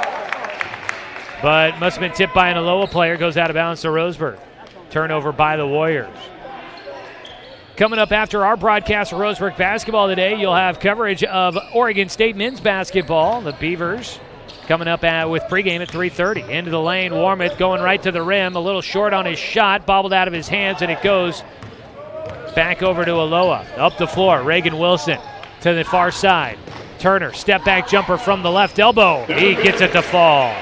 but must have been tipped by an Aloha player. Goes out of bounds to Roseburg. Turnover by the Warriors. Coming up after our broadcast of Roseburg basketball today, you'll have coverage of Oregon State men's basketball. The Beavers coming up with pregame at 3:30. Into the lane, Warmoth going right to the rim. A little short on his shot, bobbled out of his hands, and it goes back over to Aloha. Up the floor, Reagan Wilson to the far side. Turner, step back jumper from the left elbow. He gets it to fall.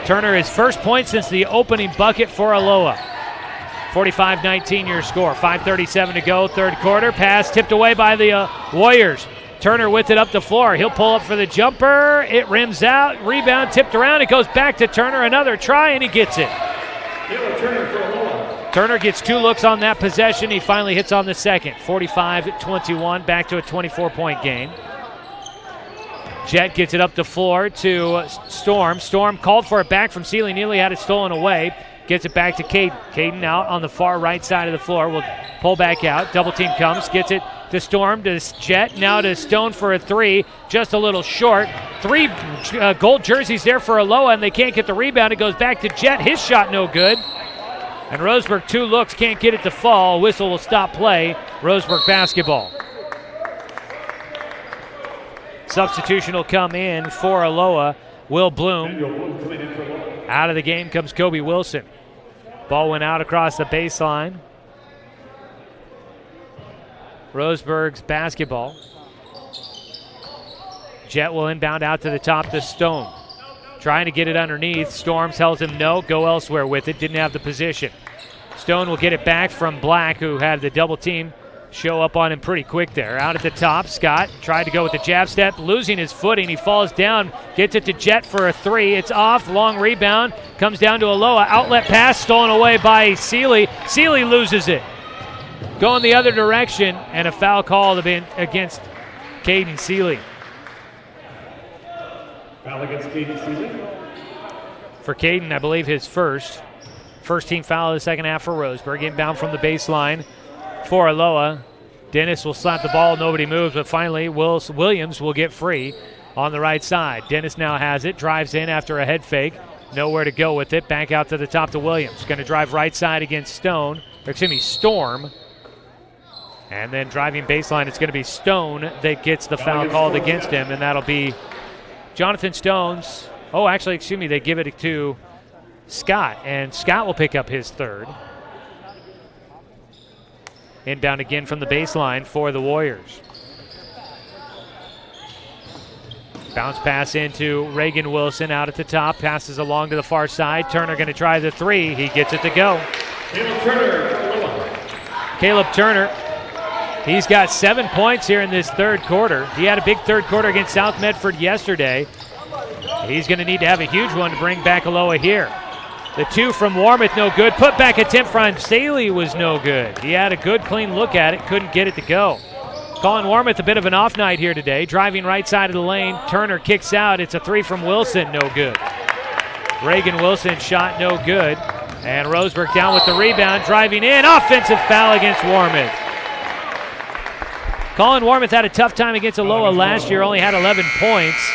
Turner, his first point since the opening bucket for Aloha. 45-19 your score. 5:37 to go, third quarter. Pass tipped away by the Warriors. Turner with it up the floor. He'll pull up for the jumper. It rims out. Rebound tipped around. It goes back to Turner. Another try, and he gets it. Turner gets 2 looks on that possession. He finally hits on the second. 45-21, back to a 24-point game. Jet gets it up the floor to Storm. Storm called for it back from Sealy. Nearly had it stolen away. Gets it back to Caden. Caden out on the far right side of the floor. Will pull back out. Double team comes. Gets it to Storm, to Jet. Now to Stone for a 3. Just a little short. 3 gold jerseys there for Aloha, and they can't get the rebound. It goes back to Jet. His shot no good. And Roseburg 2 looks. Can't get it to fall. Whistle will stop play. Roseburg basketball. Substitution will come in for Aloha. Will Bloom. Out of the game comes Kobe Wilson. Ball went out across the baseline. Roseburg's basketball. Jet will inbound out to the top to Stone. Trying to get it underneath. Storm tells him no, go elsewhere with it. Didn't have the position. Stone will get it back from Black, who had the double team show up on him pretty quick there. Out at the top, Scott tried to go with the jab step, losing his footing. He falls down, gets it to Jet for a 3. It's off, long rebound, comes down to Aloha. Outlet pass stolen away by Sealy. Sealy loses it. Going the other direction, and a foul called against Caden Sealy. Foul against Caden Sealy. For Caden, I believe his first team foul of the second half for Roseburg. Inbound from the baseline for Aloha. Dennis will slap the ball, nobody moves, but finally Williams will get free on the right side. Dennis now has it, drives in after a head fake, nowhere to go with it, back out to the top to Williams. Going to drive right side against Storm, and then driving baseline, it's going to be Stone that gets the foul called against him, and that'll be Jonathan Stone's. They give it to Scott, and Scott will pick up his third. Inbound again from the baseline for the Warriors. Bounce pass into Reagan Wilson out at the top. Passes along to the far side. Turner going to try the 3. He gets it to go. Caleb Turner. He's got 7 points here in this third quarter. He had a big third quarter against South Medford yesterday. He's going to need to have a huge one to bring back Aloha here. The 2 from Warmoth, no good. Put back attempt from Saley was no good. He had a good, clean look at it, couldn't get it to go. Colin Warmoth, a bit of an off night here today. Driving right side of the lane. Turner kicks out. It's a 3 from Wilson, no good. Reagan Wilson shot no good. And Roseburg down with the rebound, driving in. Offensive foul against Warmoth. Colin Warmoth had a tough time against Aloha last year, only had 11 points.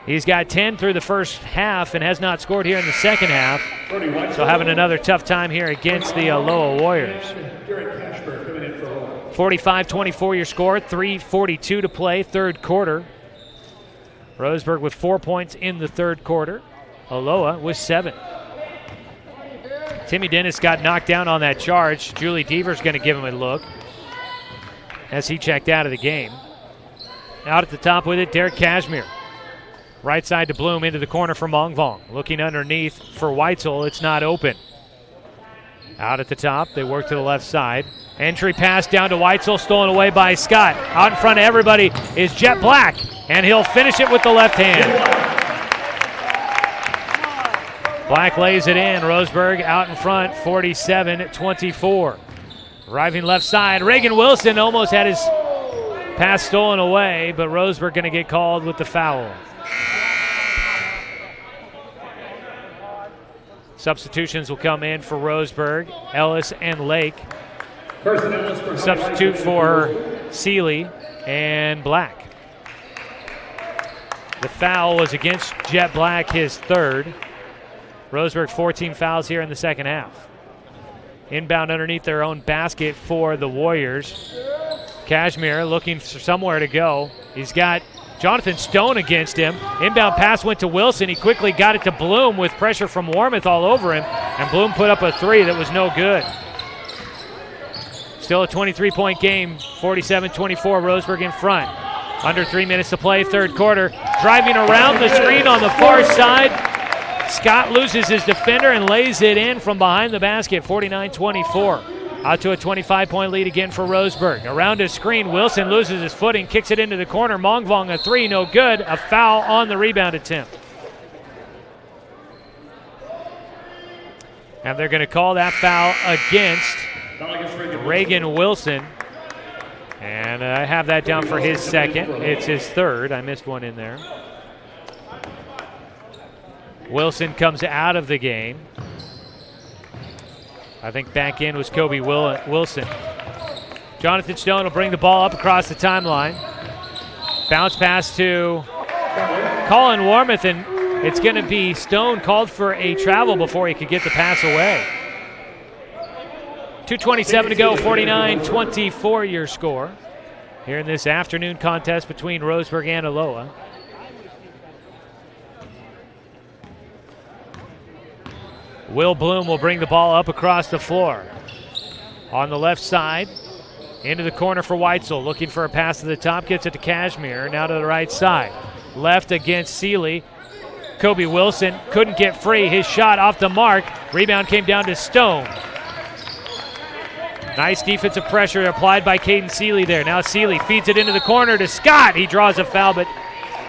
He's got 10 through the first half and has not scored here in the second half. So having another tough time here against the Aloha Warriors. 45-24 your score, 3:42 to play, third quarter. Roseburg with 4 points in the third quarter. Aloha with 7. Timmy Dennis got knocked down on that charge. Julie Deaver's going to give him a look as he checked out of the game. Out at the top with it, Derek Cashmere. Right side to Bloom, into the corner for Mongvong. Looking underneath for Weitzel, it's not open. Out at the top, they work to the left side. Entry pass down to Weitzel, stolen away by Scott. Out in front of everybody is Jet Black, and he'll finish it with the left hand. Black lays it in. Roseburg out in front, 47-24. Driving left side, Reagan Wilson almost had his pass stolen away, but Roseburg going to get called with the foul. Substitutions will come in for Roseburg. Ellis and Lake Substitute for Seeley and Black. The foul was against Jet Black, his third. Roseburg 14 fouls here in the second half. Inbound underneath their own basket for the Warriors. Kashmir looking for somewhere to go. He's got Jonathan Stone against him. Inbound pass went to Wilson. He quickly got it to Bloom with pressure from Warmouth all over him. And Bloom put up a three that was no good. Still a 23-point game, 47-24, Roseburg in front. Under 3 minutes to play, third quarter. Driving around the screen on the far side. Scott loses his defender and lays it in from behind the basket, 49-24. Out to a 25-point lead again for Roseburg. Around his screen, Wilson loses his footing, kicks it into the corner. Mongvong a three, no good. A foul on the rebound attempt. And they're going to call that foul against Reagan Wilson. And I have that down for his second. It's his third. I missed one in there. Wilson comes out of the game. I think back in was Kobe Wilson. Jonathan Stone will bring the ball up across the timeline. Bounce pass to Colin Warmouth, and it's going to be Stone called for a travel before he could get the pass away. 2:27 to go, 49-24 your score here in this afternoon contest between Roseburg and Aloha. Will Bloom will bring the ball up across the floor. On the left side, into the corner for Weitzel, looking for a pass to the top, gets it to Kashmir, now to the right side. Left against Seeley. Kobe Wilson couldn't get free, his shot off the mark. Rebound came down to Stone. Nice defensive pressure applied by Caden Seeley there. Now Seeley feeds it into the corner to Scott. He draws a foul, but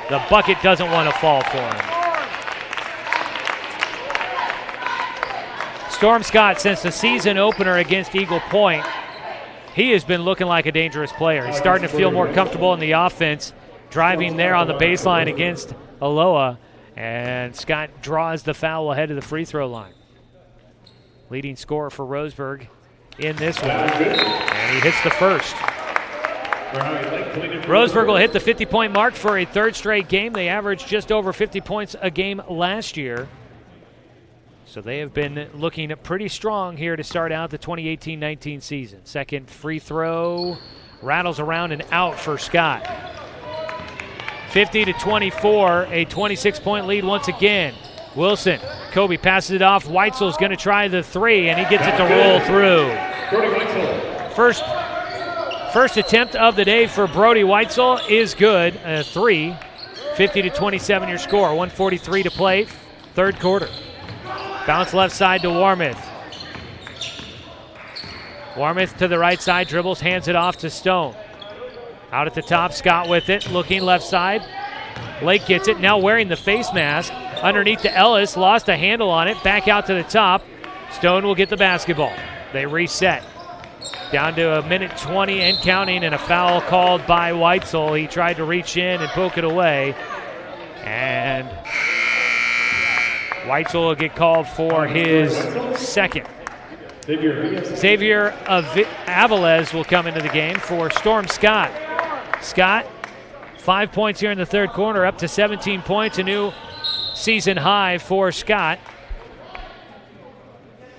the bucket doesn't want to fall for him. Storm Scott, since the season opener against Eagle Point, he has been looking like a dangerous player. He's starting to feel more comfortable in the offense, driving there on the baseline against Aloha, and Scott draws the foul ahead of the free throw line. Leading scorer for Roseburg in this one, and he hits the first. Roseburg will hit the 50-point mark for a third straight game. They averaged just over 50 points a game last year. So they have been looking pretty strong here to start out the 2018-19 season. Second free throw rattles around and out for Scott. 50-24, a 26-point lead once again. Wilson, Kobe passes it off. Weitzel's going to try the three, and he gets it to roll through. First attempt of the day for Brody Weitzel is good. A three. 50-27 your score. 1:43 to play, third quarter. Bounce left side to Warmouth. Warmouth to the right side, dribbles, hands it off to Stone. Out at the top, Scott with it, looking left side. Lake gets it, now wearing the face mask. Underneath to Ellis, lost a handle on it, back out to the top. Stone will get the basketball. They reset. Down to a minute 20 and counting, and a foul called by Weitzel. He tried to reach in and poke it away. And Weitzel will get called for his second. Xavier Avilés will come into the game for Storm Scott. Scott, 5 points here in the third quarter, up to 17 points, a new season high for Scott.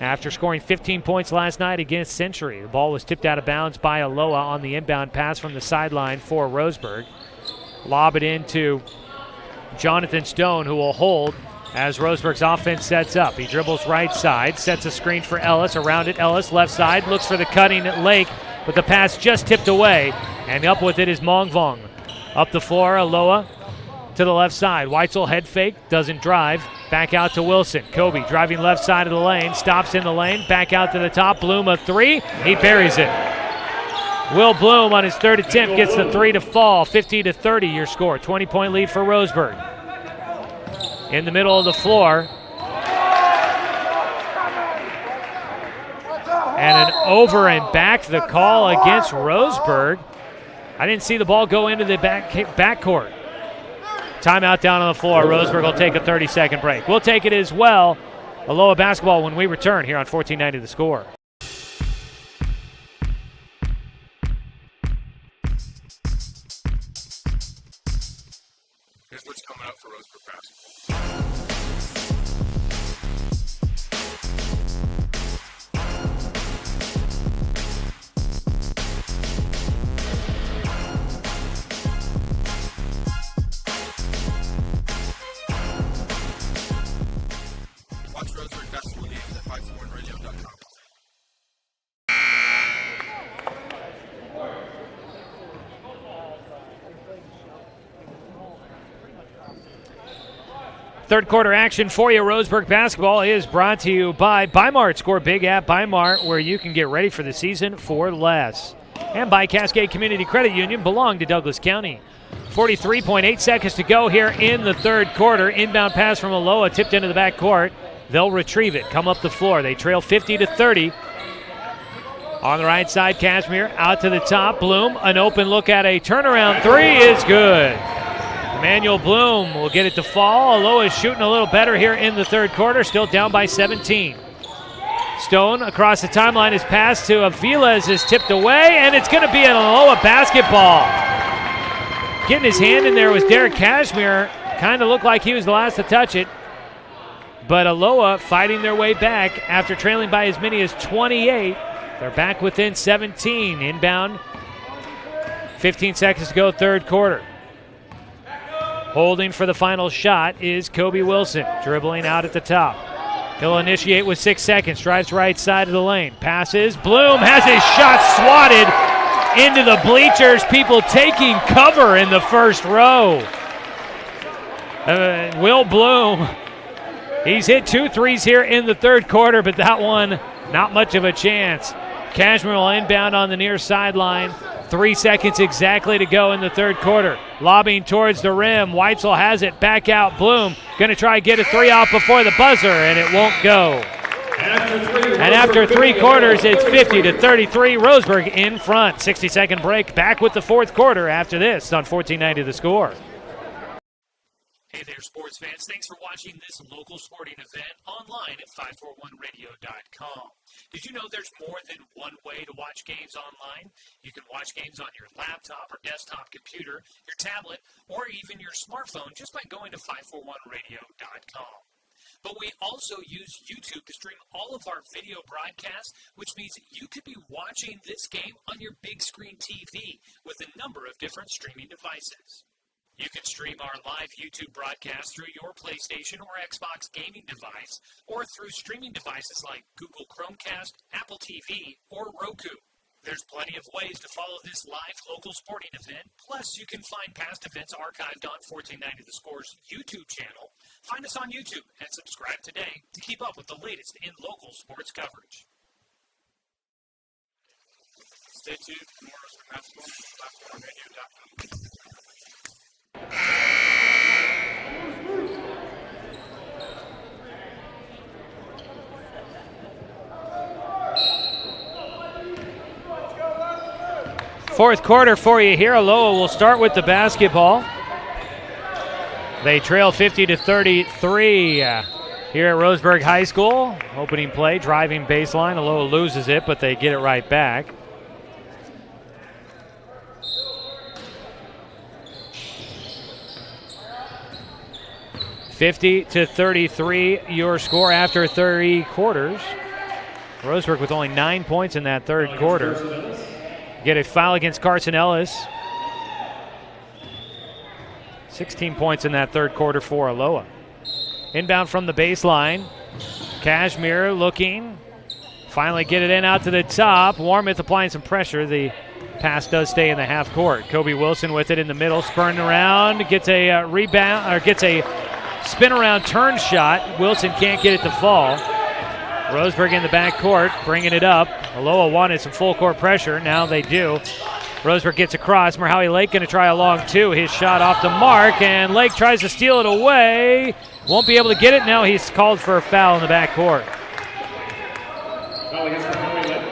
After scoring 15 points last night against Century. The ball was tipped out of bounds by Aloha on the inbound pass from the sideline for Roseburg. Lob it into Jonathan Stone, who will hold as Roseburg's offense sets up. He dribbles right side, sets a screen for Ellis. Around it, Ellis left side, looks for the cutting Lake, but the pass just tipped away, and up with it is Mongvong. Up the floor, Aloha to the left side. Weitzel head fake, doesn't drive. Back out to Wilson. Kobe driving left side of the lane, stops in the lane, back out to the top. Bloom a three, he buries it. Will Bloom on his third attempt gets the three to fall. 50-30 your score. 20-point lead for Roseburg. In the middle of the floor. And an over and back, the call against Roseburg. I didn't see the ball go into the backcourt. Timeout down on the floor. Roseburg will take a 30-second break. We'll take it as well. Aloha basketball when we return here on 1490 The Score. basketball. Watch Roseburg basketball games at 541radio.com. Third quarter action for you. Roseburg basketball is brought to you by Mart. Score big at Mart, where you can get ready for the season for less. And by Cascade Community Credit Union, belong to Douglas County. 43.8 seconds to go here in the third quarter. Inbound pass from Aloha, tipped into the back court. They'll retrieve it, come up the floor. They trail 50-30. On the right side, Kashmir out to the top. Bloom, an open look at a turnaround three is good. Emmanuel Bloom will get it to fall. Aloha is shooting a little better here in the third quarter, still down by 17. Stone across the timeline is passed to Aviles, is tipped away, and it's going to be an Aloha basketball. Getting his hand in there was Derek Kashmir. Kind of looked like he was the last to touch it. But Aloha fighting their way back after trailing by as many as 28. They're back within 17. Inbound, 15 seconds to go, third quarter. Holding for the final shot is Kobe Wilson, dribbling out at the top. He'll initiate with 6 seconds, drives right side of the lane, passes. Bloom has his shot swatted into the bleachers. People taking cover in the first row. Will Bloom, he's hit 2 threes here in the third quarter, but that one, not much of a chance. Kashmir will inbound on the near sideline. 3 seconds exactly to go in the third quarter. Lobbing towards the rim. Weitzel has it. Back out. Bloom going to try to get a three off before the buzzer, and it won't go. And after 3 quarters, it's 50-33. Roseburg in front. 60-second break. Back with the fourth quarter after this on 1490 The Score. Hey there, sports fans. Thanks for watching this local sporting event online at 541radio.com. Did you know there's more than one way to watch games online? You can watch games on your laptop or desktop computer, your tablet, or even your smartphone just by going to 541radio.com. But we also use YouTube to stream all of our video broadcasts, which means you could be watching this game on your big screen TV with a number of different streaming devices. You can stream our live YouTube broadcast through your PlayStation or Xbox gaming device, or through streaming devices like Google Chromecast, Apple TV, or Roku. There's plenty of ways to follow this live local sporting event. Plus, you can find past events archived on 1490 The Score's YouTube channel. Find us on YouTube and subscribe today to keep up with the latest in local sports coverage. Stay tuned for more Roseburg basketball at 541radio.com. Fourth quarter for you here. Aloha will start with the basketball. They trail 50-33 here at Roseburg High School. Opening play, driving baseline. Aloha loses it, but they get it right back. (50-33) your score after 3 quarters. Roseburg with only 9 points in that third quarter. Get a foul against Carson Ellis. 16 points in that third quarter for Aloha. Inbound from the baseline. Kashmir looking. Finally get it in out to the top. Warmouth applying some pressure. The pass does stay in the half court. Kobe Wilson with it in the middle. Spurring around. Gets a rebound, or gets a spin around turn shot. Wilson can't get it to fall. Roseburg in the back court, bringing it up. Aloha wanted some full court pressure. Now they do. Roseburg gets across. Merhowie Lake going to try a long 2. His shot off the mark, and Lake tries to steal it away. Won't be able to get it. Now he's called for a foul in the back court. Foul against Merhowie Lake.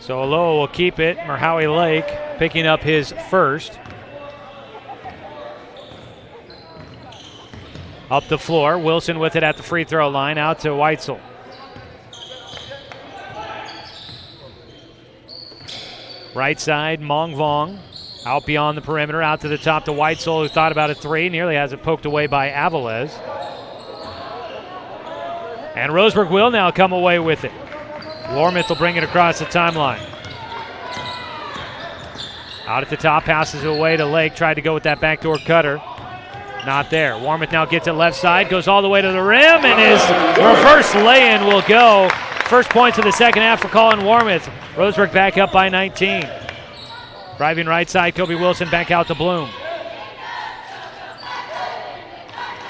So Aloha will keep it. Merhowie Lake picking up his first. Up the floor, Wilson with it at the free throw line, out to Weitzel. Right side, Mong Vong. Out beyond the perimeter, out to the top to Weitzel, who thought about a three, nearly has it poked away by Avilés. And Roseburg will now come away with it. Warmouth will bring it across the timeline. Out at the top, passes it away to Lake, tried to go with that backdoor cutter. Not there. Warmouth now gets it left side, goes all the way to the rim, and his reverse lay-in will go. First points of the second half for Colin Warmouth. Roseburg back up by 19. Driving right side, Kobe Wilson back out to Bloom.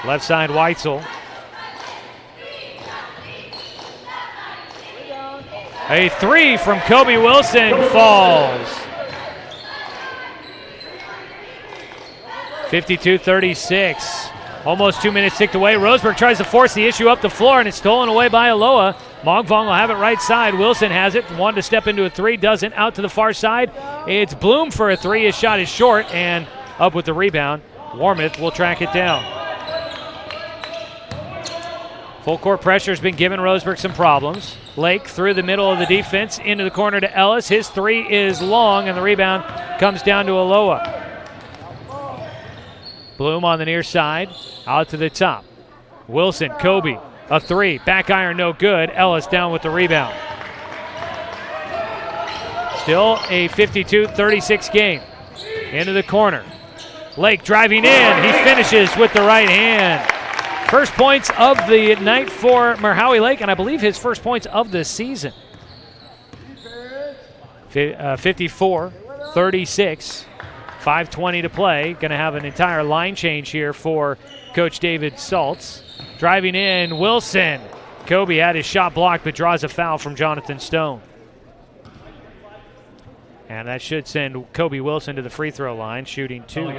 Left side, Weitzel. A three from Kobe Wilson falls. 52-36. Almost 2 minutes ticked away. Roseburg tries to force the issue up the floor, and it's stolen away by Aloha. Mongvong will have it right side. Wilson has it. Wanted to step into a three, doesn't. Out to the far side. It's Bloom for a three. His shot is short, and up with the rebound. Warmouth will track it down. Full court pressure has been giving Roseburg some problems. Lake through the middle of the defense, into the corner to Ellis. His three is long, and the rebound comes down to Aloha. Bloom on the near side, out to the top. Wilson, Kobe, a three. Back iron, no good. Ellis down with the rebound. Still a 52-36 game. Into the corner. Lake driving in. He finishes with the right hand. First points of the night for Merhowy Lake, and I believe his first points of the season. 54-36. 5:20 to play. Going to have an entire line change here for Coach David Saltz. Driving in, Wilson. Kobe had his shot blocked, but draws a foul from Jonathan Stone. And that should send Kobe Wilson to the free throw line, shooting two.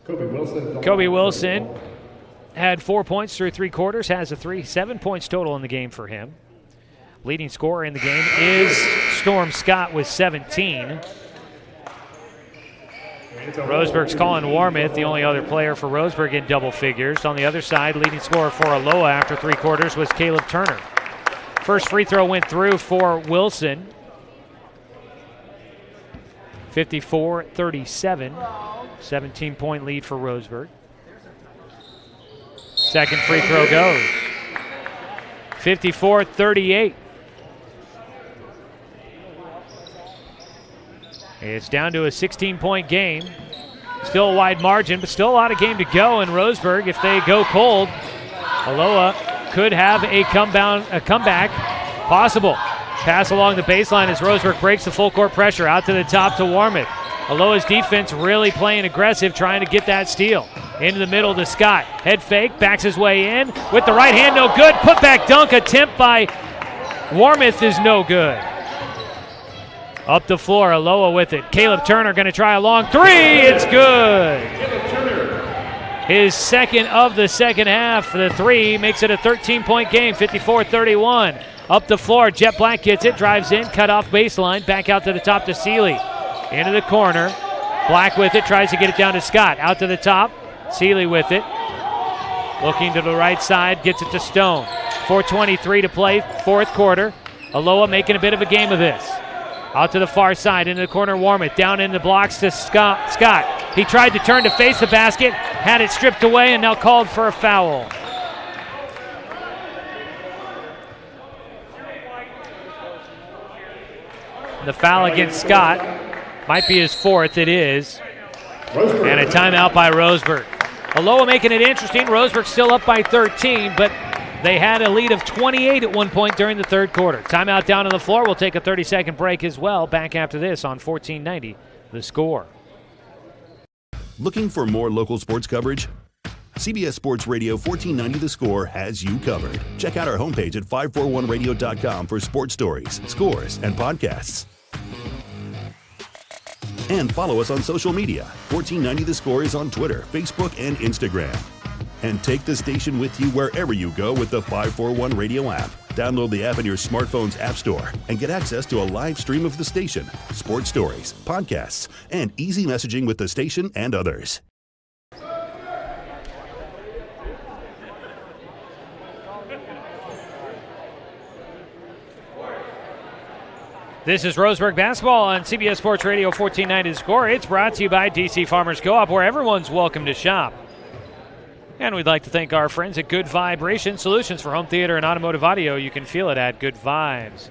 Kobe Wilson had 4 points through three quarters, has a 7 points total in the game for him. Leading scorer in the game is Storm Scott with 17. Roseburg's Colin Warmouth, the only other player for Roseburg in double figures. On the other side, leading scorer for Aloha after three quarters was Caleb Turner. First free throw went through for Wilson. 54-37. 17-point lead for Roseburg. Second free throw goes. 54-38. It's down to a 16-point game. Still a wide margin, but still a lot of game to go. And Roseburg, if they go cold, Aloha could have a comeback possible. Pass along the baseline as Roseburg breaks the full court pressure. Out to the top to Warmouth. Aloha's defense really playing aggressive, trying to get that steal. Into the middle to Scott. Head fake, backs his way in. With the right hand, no good. Putback dunk attempt by Warmouth is no good. Up the floor, Aloha with it. Caleb Turner going to try a long three. It's good. His second of the second half. The three makes it a 13-point game, 54-31. Up the floor, Jet Black gets it, drives in, cut off baseline, back out to the top to Seeley. Into the corner. Black with it, tries to get it down to Scott. Out to the top, Seeley with it. Looking to the right side, gets it to Stone. 4:23 to play, fourth quarter. Aloha making a bit of a game of this. Out to the far side, into the corner, Warmouth. Down in the blocks to Scott. He tried to turn to face the basket, had it stripped away, and now called for a foul. The foul against Scott might be his fourth. It is. And a timeout by Roseburg. Aloha making it interesting. Roseburg still up by 13, but they had a lead of 28 at one point during the third quarter. Timeout down on the floor. We'll take a 30-second break as well. Back after this on 1490, The Score. Looking for more local sports coverage? CBS Sports Radio 1490 The Score has you covered. Check out our homepage at 541radio.com for sports stories, scores, and podcasts. And follow us on social media. 1490 The Score is on Twitter, Facebook, and Instagram. And take the station with you wherever you go with the 541 Radio app. Download the app in your smartphone's app store and get access to a live stream of the station, sports stories, podcasts, and easy messaging with the station and others. This is Roseburg basketball on CBS Sports Radio 1490 The Score. It's brought to you by DC Farmers Co-op, where everyone's welcome to shop. And we'd like to thank our friends at Good Vibration Solutions for home theater and automotive audio. You can feel it at Good Vibes.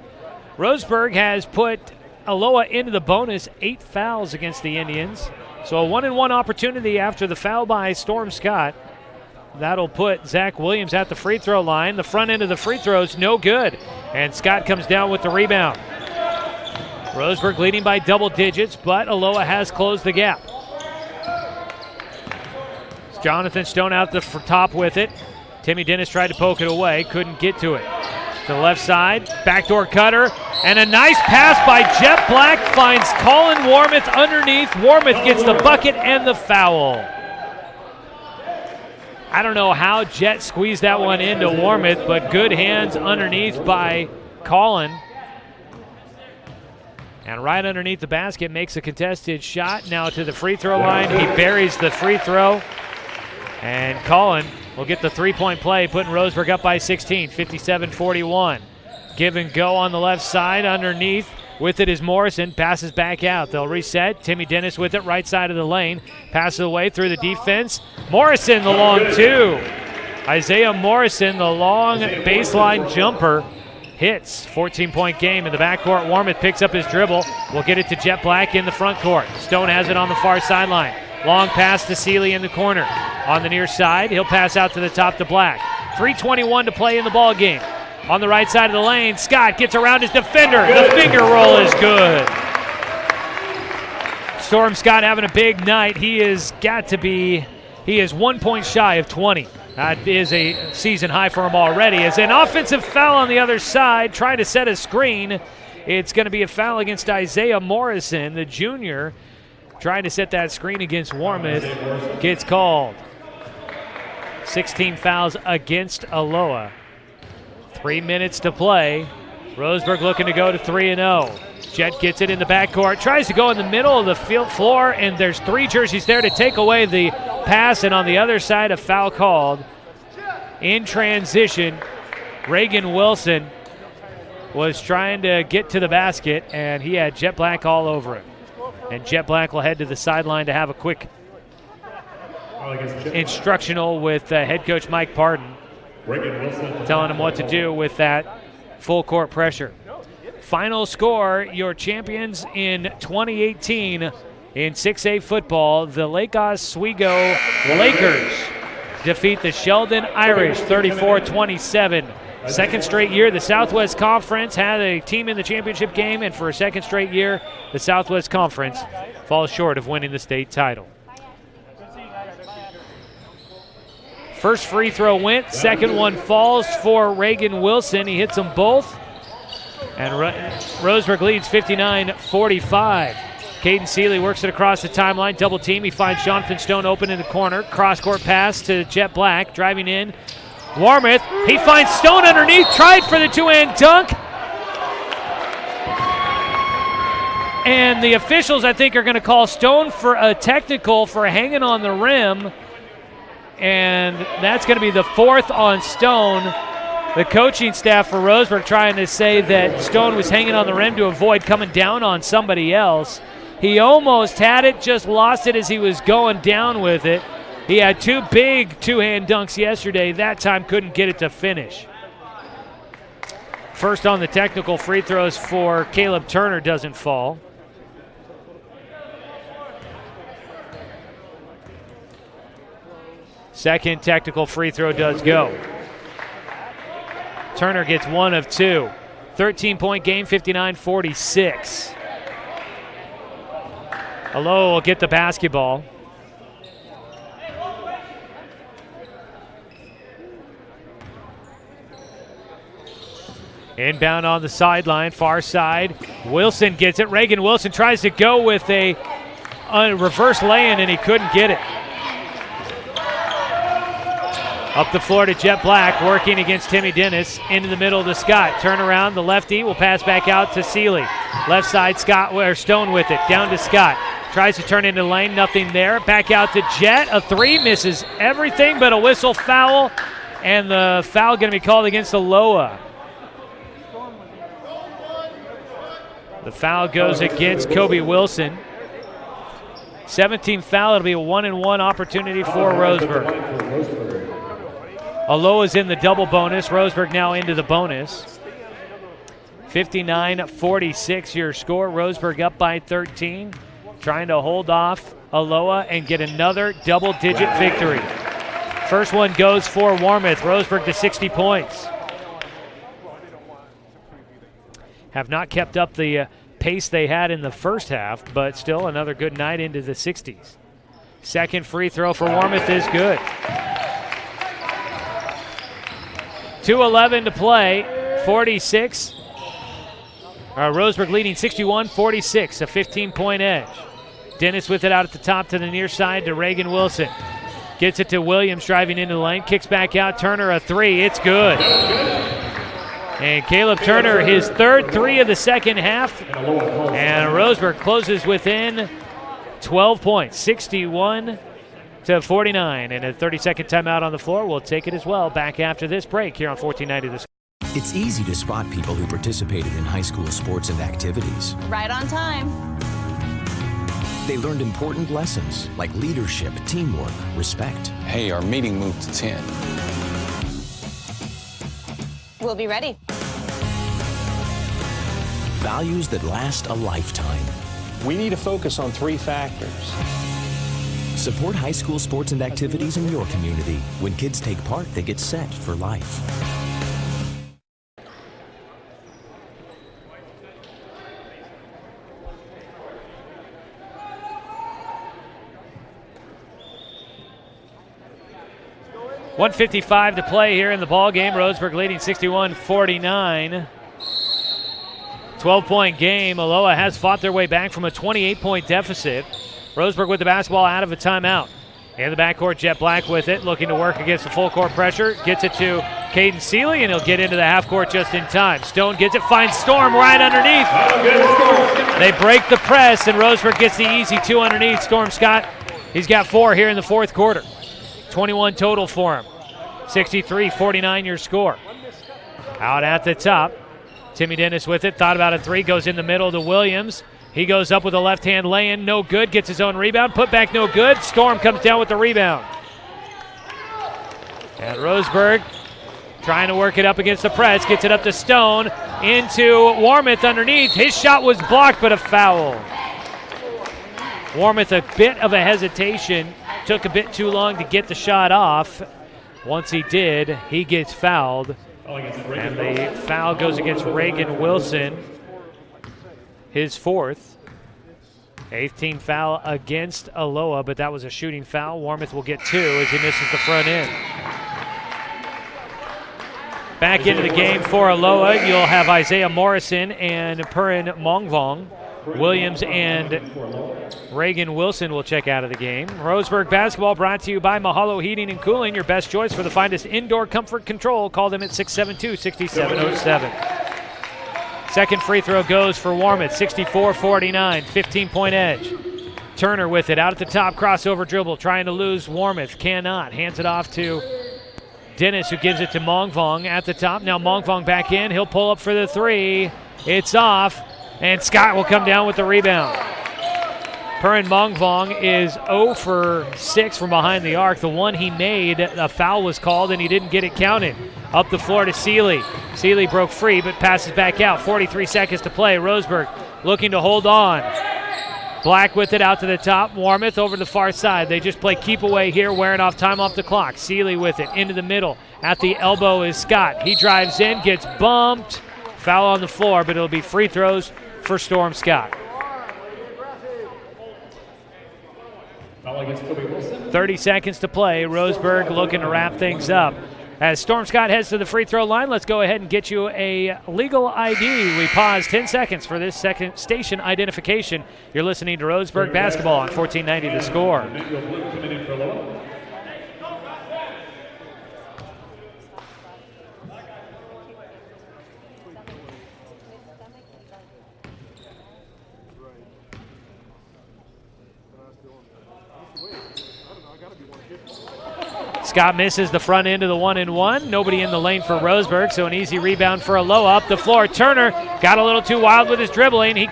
Roseburg has put Aloha into the bonus, 8 fouls against the Indians. So a 1-and-1 opportunity after the foul by Storm Scott. That'll put Zach Williams at the free throw line. The front end of the free throws, no good. And Scott comes down with the rebound. Roseburg leading by double digits, but Aloha has closed the gap. Jonathan Stone out the top with it. Timmy Dennis tried to poke it away, couldn't get to it. To the left side, backdoor cutter, and a nice pass by Jet Black finds Colin Warmoth underneath. Warmoth gets the bucket and the foul. I don't know how Jet squeezed that one into Warmoth, but good hands underneath by Colin. And right underneath the basket makes a contested shot. Now to the free throw line. He buries the free throw. And Colin will get the three-point play, putting Roseburg up by 16, 57-41. Give and go on the left side. Underneath with it is Morrison. Passes back out. They'll reset. Timmy Dennis with it, right side of the lane. Passes away through the defense. Morrison, the long two. Isaiah Morrison, the long baseline jumper. Hits. 14-point game in the backcourt. Warmoth picks up his dribble. We'll get it to Jet Black in the front court. Stone has it on the far sideline. Long pass to Seeley in the corner. On the near side, he'll pass out to the top to Black. 3:21 to play in the ball game. On the right side of the lane, Scott gets around his defender. The finger roll is good. Storm Scott having a big night. He is 1 point shy of 20. That is a season high for him already. As an offensive foul on the other side, trying to set a screen. It's going to be a foul against Isaiah Morrison, the junior, trying to set that screen against Warmoth. Gets called. 16 fouls against Aloha. 3 minutes to play. Roseburg looking to go to 3-0. Jet gets it in the backcourt, tries to go in the middle of the field floor, and there's 3 jerseys there to take away the pass, and on the other side, a foul called. In transition, Reagan Wilson was trying to get to the basket, and he had Jet Black all over him. And Jet Black will head to the sideline to have a quick instructional with head coach Mike Pardon, telling him what to do with that full court pressure. Final score, your champions in 2018 in 6A football, the Lake Oswego Lakers defeat the Sheldon Irish 34-27. Second straight year, the Southwest Conference had a team in the championship game, and for a second straight year, the Southwest Conference falls short of winning the state title. First free throw went, second one falls for Reagan Wilson. He hits them both, and Roseburg leads 59-45. Caden Seeley works it across the timeline, double team. He finds Jonathan Stone open in the corner. Cross-court pass to Jet Black, driving in. Warmoth, he finds Stone underneath, tried for the two-hand dunk. And the officials, I think, are going to call Stone for a technical for hanging on the rim. And that's going to be the 4th on Stone. The coaching staff for Roseburg trying to say that Stone was hanging on the rim to avoid coming down on somebody else. He almost had it, just lost it as he was going down with it. He had 2 big two-hand dunks yesterday. That time couldn't get it to finish. First on the technical free throws for Caleb Turner doesn't fall. Second technical free throw does go. Turner gets 1 of 2. 13-point game, 59-46. Aloha will get the basketball. Inbound on the sideline, far side. Wilson gets it. Reagan Wilson tries to go with a reverse lay-in, and he couldn't get it. Up the floor to Jet Black, working against Timmy Dennis. Into the middle to Scott. Turnaround, the lefty will pass back out to Seeley. Left side, Stone with it. Down to Scott. Tries to turn into lane, nothing there. Back out to Jet. A 3, misses everything but a whistle foul. And the foul going to be called against Aloha. The foul goes against Kobe Wilson. 17th foul. It'll be a 1-and-1 opportunity for Roseburg. Aloha's in the double bonus. Roseburg now into the bonus. 59-46 your score. Roseburg up by 13. Trying to hold off Aloha and get another double-digit victory. First one goes for Warmouth. Roseburg to 60 points. Have not kept up the pace they had in the first half, but still another good night into the 60s. Second free throw for Warmouth is good. 2:11 to play, 46. Roseburg leading 61-46, a 15-point edge. Dennis with it out at the top to the near side to Reagan Wilson. Gets it to Williams driving into the lane, kicks back out, Turner a three, it's good. And Caleb Turner, his third three of the second half. And Roseburg closes within 12 points, 61-49. And a 30-second timeout on the floor. We'll take it as well back after this break here on 1490 The Score. It's easy to spot people who participated in high school sports and activities. Right on time. They learned important lessons like leadership, teamwork, respect. Hey, our meeting moved to 10. We'll be ready. Values that last a lifetime. We need to focus on three factors. Support high school sports and activities in your community. When kids take part, they get set for life. .155 to play here in the ball game. Roseburg leading 61-49. 12-point game. Aloha has fought their way back from a 28-point deficit. Roseburg with the basketball out of a timeout. In the backcourt, Jet Black with it, looking to work against the full-court pressure. Gets it to Caden Seeley, and he'll get into the half-court just in time. Stone gets it, finds Storm right underneath. They break the press, and Roseburg gets the easy two underneath. Storm Scott, he's got 4 here in the fourth quarter. 21 total for him. 63-49 your score. Out at the top. Timmy Dennis with it. Thought about a three. Goes in the middle to Williams. He goes up with a left-hand lay-in. No good. Gets his own rebound. Put back no good. Storm comes down with the rebound. And Roseburg trying to work it up against the press. Gets it up to Stone. Into Warmouth underneath. His shot was blocked, but a foul. Warmouth a bit of a hesitation. Took a bit too long to get the shot off. Once he did, he gets fouled. And the foul goes against Reagan Wilson. His fourth. 8th team foul against Aloha, but that was a shooting foul. Warmouth will get 2 as he misses the front end. Back into the game for Aloha, you'll have Isaiah Morrison and Purin Mongvong. Williams and Reagan Wilson will check out of the game. Roseburg basketball brought to you by Mahalo Heating and Cooling, your best choice for the finest indoor comfort control. Call them at 672-6707. Second free throw goes for Warmouth, 64-49, 15-point edge. Turner with it, out at the top, crossover dribble, trying to lose Warmouth, cannot. Hands it off to Dennis, who gives it to Mongvong at the top. Now Mongvong back in, he'll pull up for the three. It's off. And Scott will come down with the rebound. Purin Mongvong is 0 for 6 from behind the arc. The one he made, a foul was called, and he didn't get it counted. Up the floor to Seeley. Seeley broke free, but passes back out. 43 seconds to play. Roseburg looking to hold on. Black with it out to the top. Warmouth over the far side. They just play keep away here, wearing off time off the clock. Seeley with it into the middle. At the elbow is Scott. He drives in, gets bumped. Foul on the floor, but it'll be free throws for Storm Scott. 30 seconds to play. Roseburg looking to wrap things up. As Storm Scott heads to the free throw line, let's go ahead and get you a legal ID. We pause 10 seconds for this second station identification. You're listening to Roseburg basketball on 1490 The Score. Scott misses the front end of the 1-and-1. Nobody in the lane for Roseburg, so an easy rebound for Aloha. Up the floor, Turner got a little too wild with his dribbling. He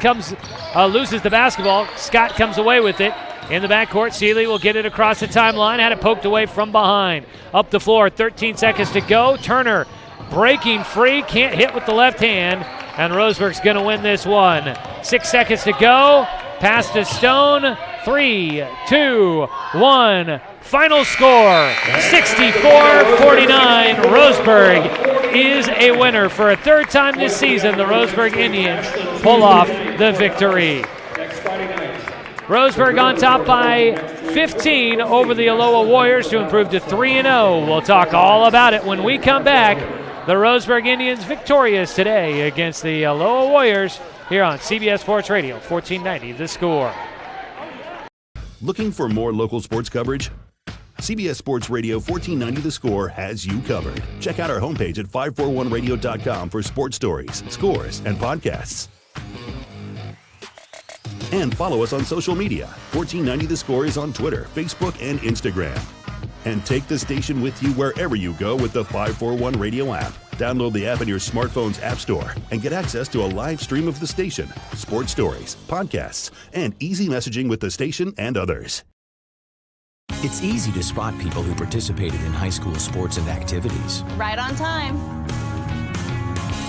loses the basketball. Scott comes away with it. In the backcourt, Seeley will get it across the timeline. Had it poked away from behind. Up the floor, 13 seconds to go. Turner breaking free, can't hit with the left hand. And Roseburg's going to win this one. 6 seconds to go. Pass to Stone. 3, 2, 1. Final score, 64-49. Roseburg is a winner for a third time this season. The Roseburg Indians pull off the victory. Roseburg on top by 15 over the Aloha Warriors to improve to 3-0. We'll talk all about it when we come back. The Roseburg Indians victorious today against the Aloha Warriors here on CBS Sports Radio, 1490 The Score. Looking for more local sports coverage? CBS Sports Radio 1490 The Score has you covered. Check out our homepage at 541radio.com for sports stories, scores, and podcasts. And follow us on social media. 1490 The Score is on Twitter, Facebook, and Instagram. And take the station with you wherever you go with the 541 Radio app. Download the app in your smartphone's app store and get access to a live stream of the station, sports stories, podcasts, and easy messaging with the station and others. It's easy to spot people who participated in high school sports and activities. Right on time.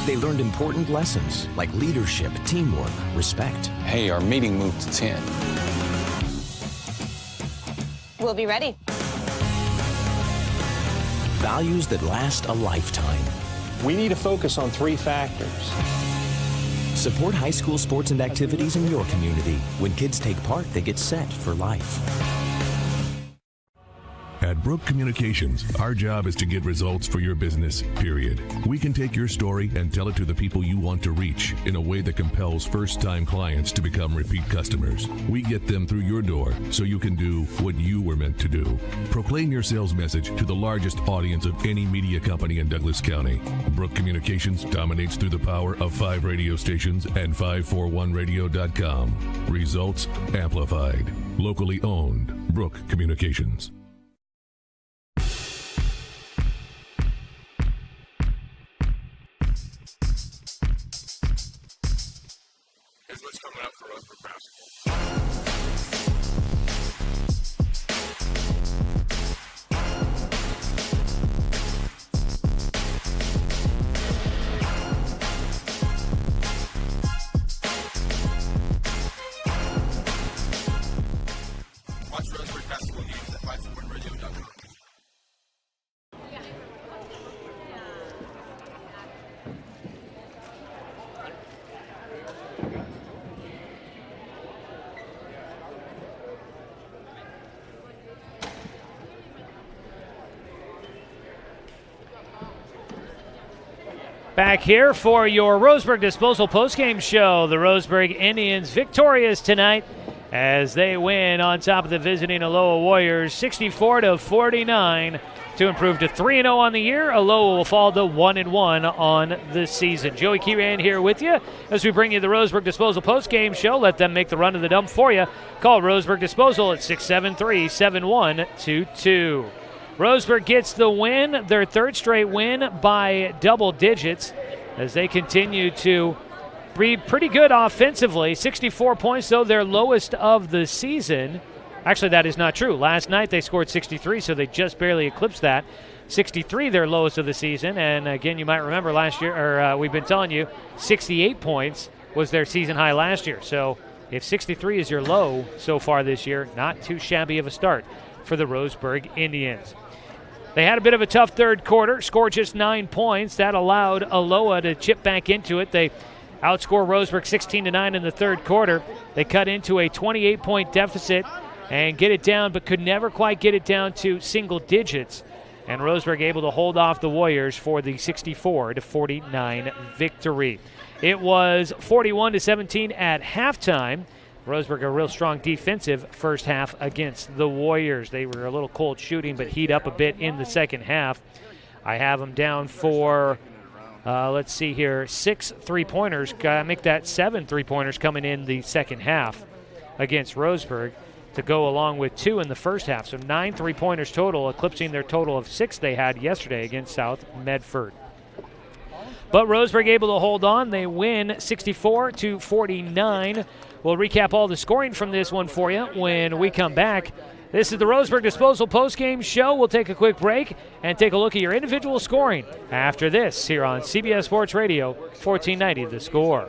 They learned important lessons like leadership, teamwork, respect. Hey, our meeting moved to 10. We'll be ready. Values that last a lifetime. We need to focus on 3 factors. Support high school sports and activities in your community. When kids take part, they get set for life. At Brook Communications, our job is to get results for your business, period. We can take your story and tell it to the people you want to reach in a way that compels first-time clients to become repeat customers. We get them through your door so you can do what you were meant to do. Proclaim your sales message to the largest audience of any media company in Douglas County. Brook Communications dominates through the power of 5 radio stations and 541radio.com. Results amplified. Locally owned. Brook Communications. Here's what's coming up for Roseburg basketball. Watch Roseburg basketball games at 541radio.com. Back here for your Roseburg Disposal postgame show. The Roseburg Indians victorious tonight as they win on top of the visiting Aloha Warriors 64-49 to improve to 3-0 on the year. Aloha will fall to 1-1 on the season. Joey Kieran here with you as we bring you the Roseburg Disposal postgame show. Let them make the run to the dump for you. Call Roseburg Disposal at 673-7122. Roseburg gets the win, their third straight win by double digits as they continue to be pretty good offensively. 64 points, though, their lowest of the season. Actually, that is not true. Last night they scored 63, so they just barely eclipsed that. 63, their lowest of the season. And again, you might remember last year, or we've been telling you, 68 points was their season high last year. So if 63 is your low so far this year, not too shabby of a start for the Roseburg Indians. They had a bit of a tough third quarter, scored just 9 points. That allowed Aloha to chip back into it. They outscore Roseburg 16-9 in the third quarter. They cut into a 28-point deficit and get it down, but could never quite get it down to single digits. And Roseburg able to hold off the Warriors for the 64-49 victory. It was 41-17 at halftime. Roseburg a real strong defensive first half against the Warriors. They were a little cold shooting, but heat up a bit in the second half. I have them down for, let's see here, 6 3-pointers. Make that 7 3-pointers coming in the second half against Roseburg to go along with 2 in the first half. So 9 3-pointers total, eclipsing their total of 6 they had yesterday against South Medford. But Roseburg able to hold on. They win 64-49. We'll recap all the scoring from this one for you when we come back. This is the Roseburg Disposal postgame show. We'll take a quick break and take a look at your individual scoring after this here on CBS Sports Radio, 1490 The Score.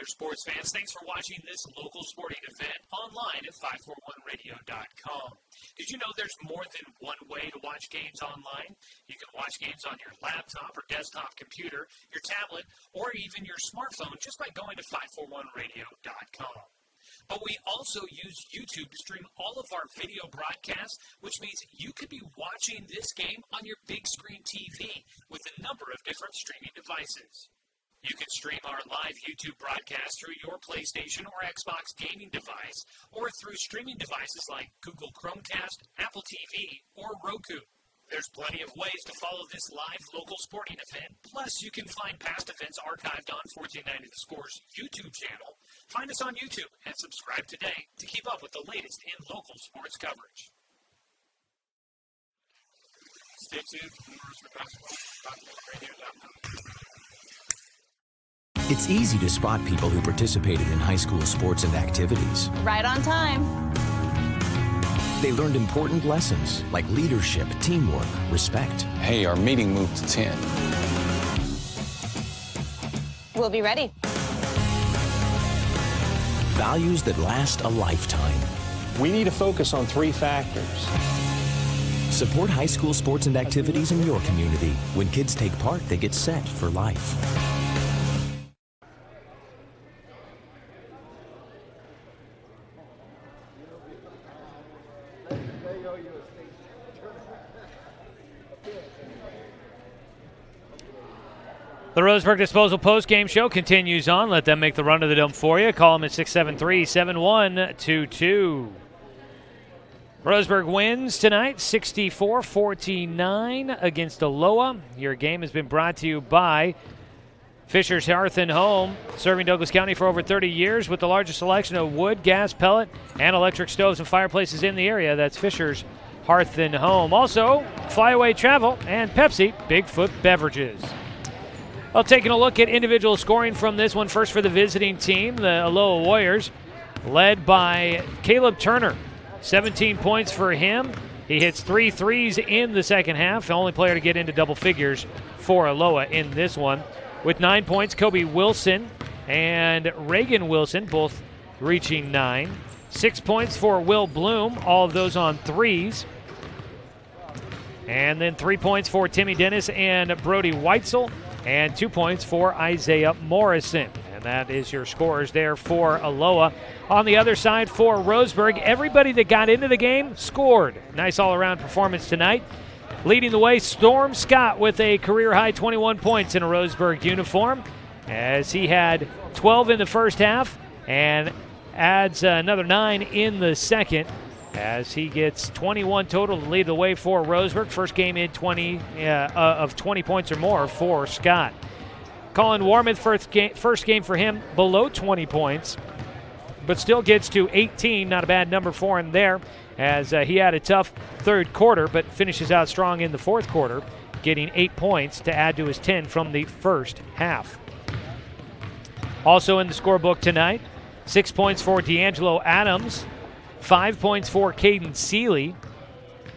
Sports fans, thanks for watching this local sporting event online at 541radio.com. Did you know there's more than one way to watch games online? You can watch games on your laptop or desktop computer, your tablet, or even your smartphone just by going to 541radio.com. But we also use YouTube to stream all of our video broadcasts, which means you could be watching this game on your big screen TV with a number of different streaming devices. You can stream our live YouTube broadcast through your PlayStation or Xbox gaming device, or through streaming devices like Google Chromecast, Apple TV, or Roku. There's plenty of ways to follow this live local sporting event. Plus, you can find past events archived on 1490 The Score's YouTube channel. Find us on YouTube and subscribe today to keep up with the latest in local sports coverage. Stay tuned for news for basketball. It's easy to spot people who participated in high school sports and activities. Right on time. They learned important lessons like leadership, teamwork, respect. Hey, our meeting moved to 10. We'll be ready. Values that last a lifetime. We need to focus on 3 factors. Support high school sports and activities in your community. When kids take part, they get set for life. The Roseburg Disposal postgame show continues on. Let them make the run to the dump for you. Call them at 673-7122. Roseburg wins tonight 64-49 against Aloha. Your game has been brought to you by Fisher's Hearth and Home, serving Douglas County for over 30 years with the largest selection of wood, gas, pellet, and electric stoves and fireplaces in the area. That's Fisher's Hearth and Home. Also, Flyaway Travel and Pepsi Bigfoot Beverages. Well, taking a look at individual scoring from this one. First for the visiting team, the Aloha Warriors, led by Caleb Turner. 17 points for him. He hits 3 threes in the second half. The only player to get into double figures for Aloha in this one. With 9 points, Kobe Wilson and Reagan Wilson, both reaching 9. 6 points for Will Bloom, all of those on threes. And then 3 points for Timmy Dennis and Brody Weitzel. And 2 points for Isaiah Morrison. And that is your scores there for Aloha. On the other side for Roseburg, everybody that got into the game scored. Nice all-around performance tonight. Leading the way, Storm Scott with a career-high 21 points in a Roseburg uniform, as he had 12 in the first half and adds another 9 in the second, as he gets 21 total to lead the way for Roseburg. First game in 20 points or more for Scott. Colin Warmouth, first game for him, below 20 points, but still gets to 18. Not a bad number for him there, as he had a tough third quarter, but finishes out strong in the fourth quarter, getting 8 points to add to his 10 from the first half. Also in the scorebook tonight, 6 points for D'Angelo Adams, 5 points for Caden Seeley,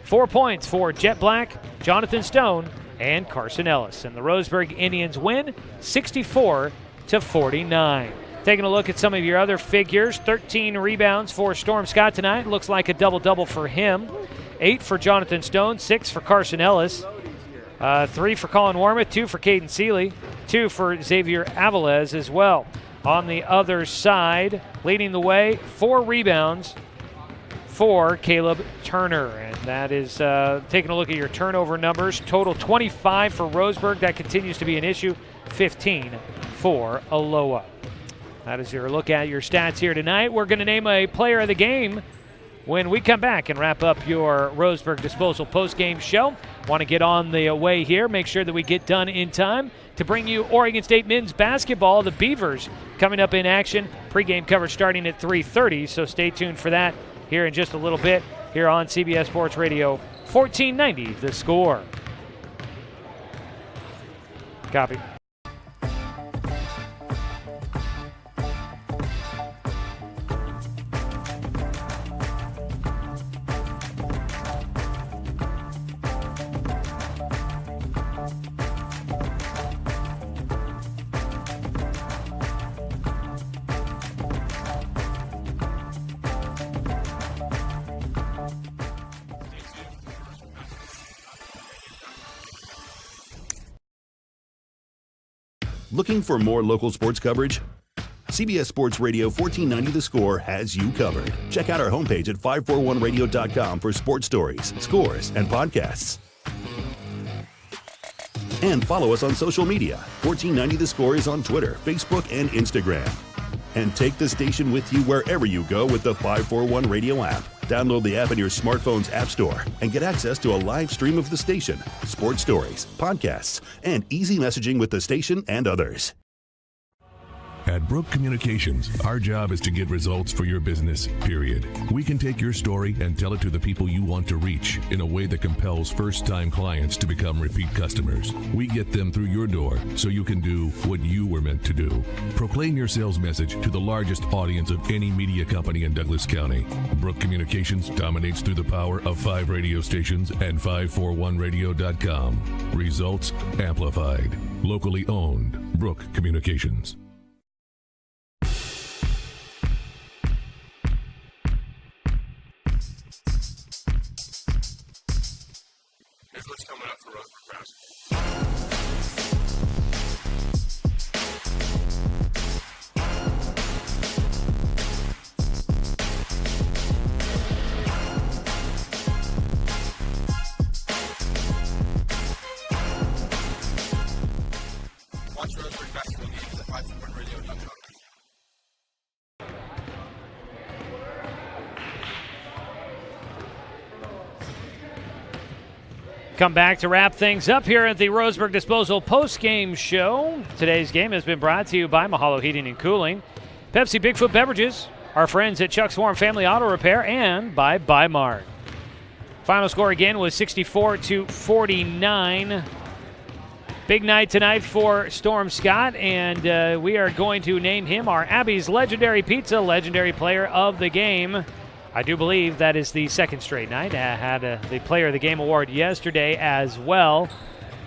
4 points for Jet Black, Jonathan Stone, and Carson Ellis. And the Roseburg Indians win 64-49. Taking a look at some of your other figures, 13 rebounds for Storm Scott tonight. Looks like a double-double for him. 8 for Jonathan Stone, 6 for Carson Ellis, 3 for Colin Warmouth, 2 for Caden Seeley, 2 for Xavier Avilés as well. On the other side, leading the way, 4 rebounds for Caleb Turner. And that is taking a look at your turnover numbers. Total 25 for Roseburg. That continues to be an issue. 15 for Aloha. That is your look at your stats here tonight. We're going to name a player of the game when we come back and wrap up your Roseburg Disposal post-game show. Want to get on the way here, make sure that we get done in time to bring you Oregon State men's basketball. The Beavers coming up in action. Pre-game coverage starting at 3:30, so stay tuned for that here in just a little bit here on CBS Sports Radio 1490 The Score. Copy. Looking for more local sports coverage? CBS Sports Radio 1490 The Score has you covered. Check out our homepage at 541radio.com for sports stories, scores, and podcasts. And follow us on social media. 1490 The Score is on Twitter, Facebook, and Instagram. And take the station with you wherever you go with the 541 Radio app. Download the app in your smartphone's app store and get access to a live stream of the station, sports stories, podcasts, and easy messaging with the station and others. At Brook Communications, our job is to get results for your business, period. We can take your story and tell it to the people you want to reach in a way that compels first-time clients to become repeat customers. We get them through your door so you can do what you were meant to do. Proclaim your sales message to the largest audience of any media company in Douglas County. Brook Communications dominates through the power of 5 radio stations and 541radio.com. Results amplified. Locally owned. Brook Communications. Here's what's coming up for Roseburg basketball. Watch Roseburg basketball games at 541radio.com. Come back to wrap things up here at the Roseburg Disposal post-game show. Today's game has been brought to you by Mahalo Heating and Cooling, Pepsi Bigfoot Beverages, our friends at Chuck's Warm Family Auto Repair, and by Mart. Final score again was 64-49. Big night tonight for Storm Scott, and we are going to name him our Abby's Legendary Pizza Legendary Player of the Game. I do believe that is the second straight night. I had the Player of the Game award yesterday as well.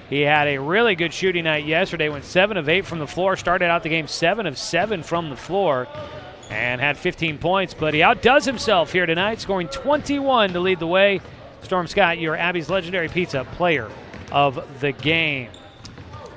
He had a really good shooting night yesterday, went 7 of 8 from the floor, started out the game 7 of 7 from the floor, and had 15 points. But he outdoes himself here tonight, scoring 21 to lead the way. Storm Scott, your Abby's Legendary Pizza Player of the Game.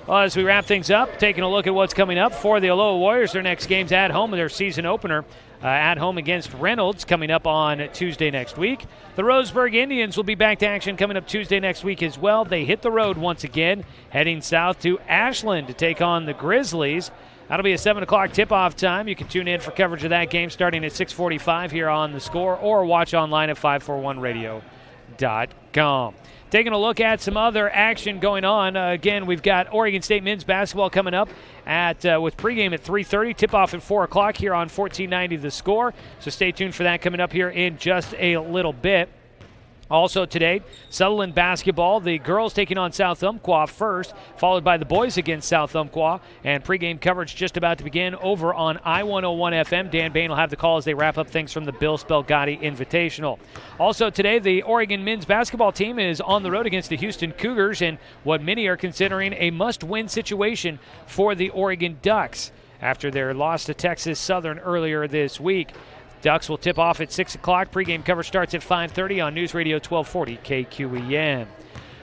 Well, as we wrap things up, taking a look at what's coming up for the Aloha Warriors. Their next game's at home, their season opener at home against Reynolds coming up on Tuesday next week. The Roseburg Indians will be back to action coming up Tuesday next week as well. They hit the road once again, heading south to Ashland to take on the Grizzlies. That'll be a 7 o'clock tip-off time. You can tune in for coverage of that game starting at 6:45 here on The Score, or watch online at 541radio.com. Taking a look at some other action going on. Again, we've got Oregon State men's basketball coming up with pregame at 3:30, tip-off at 4 o'clock here on 1490 The Score. So stay tuned for that coming up here in just a little bit. Also today, Sutherland basketball, the girls taking on South Umpqua first, followed by the boys against South Umpqua, and pregame coverage just about to begin over on I-101 FM. Dan Bain will have the call as they wrap up things from the Bill Spelgatti Invitational. Also today, the Oregon men's basketball team is on the road against the Houston Cougars in what many are considering a must-win situation for the Oregon Ducks after their loss to Texas Southern earlier this week. Ducks will tip off at 6 o'clock. Pre-game coverage starts at 5:30 on News Radio 1240 KQEN.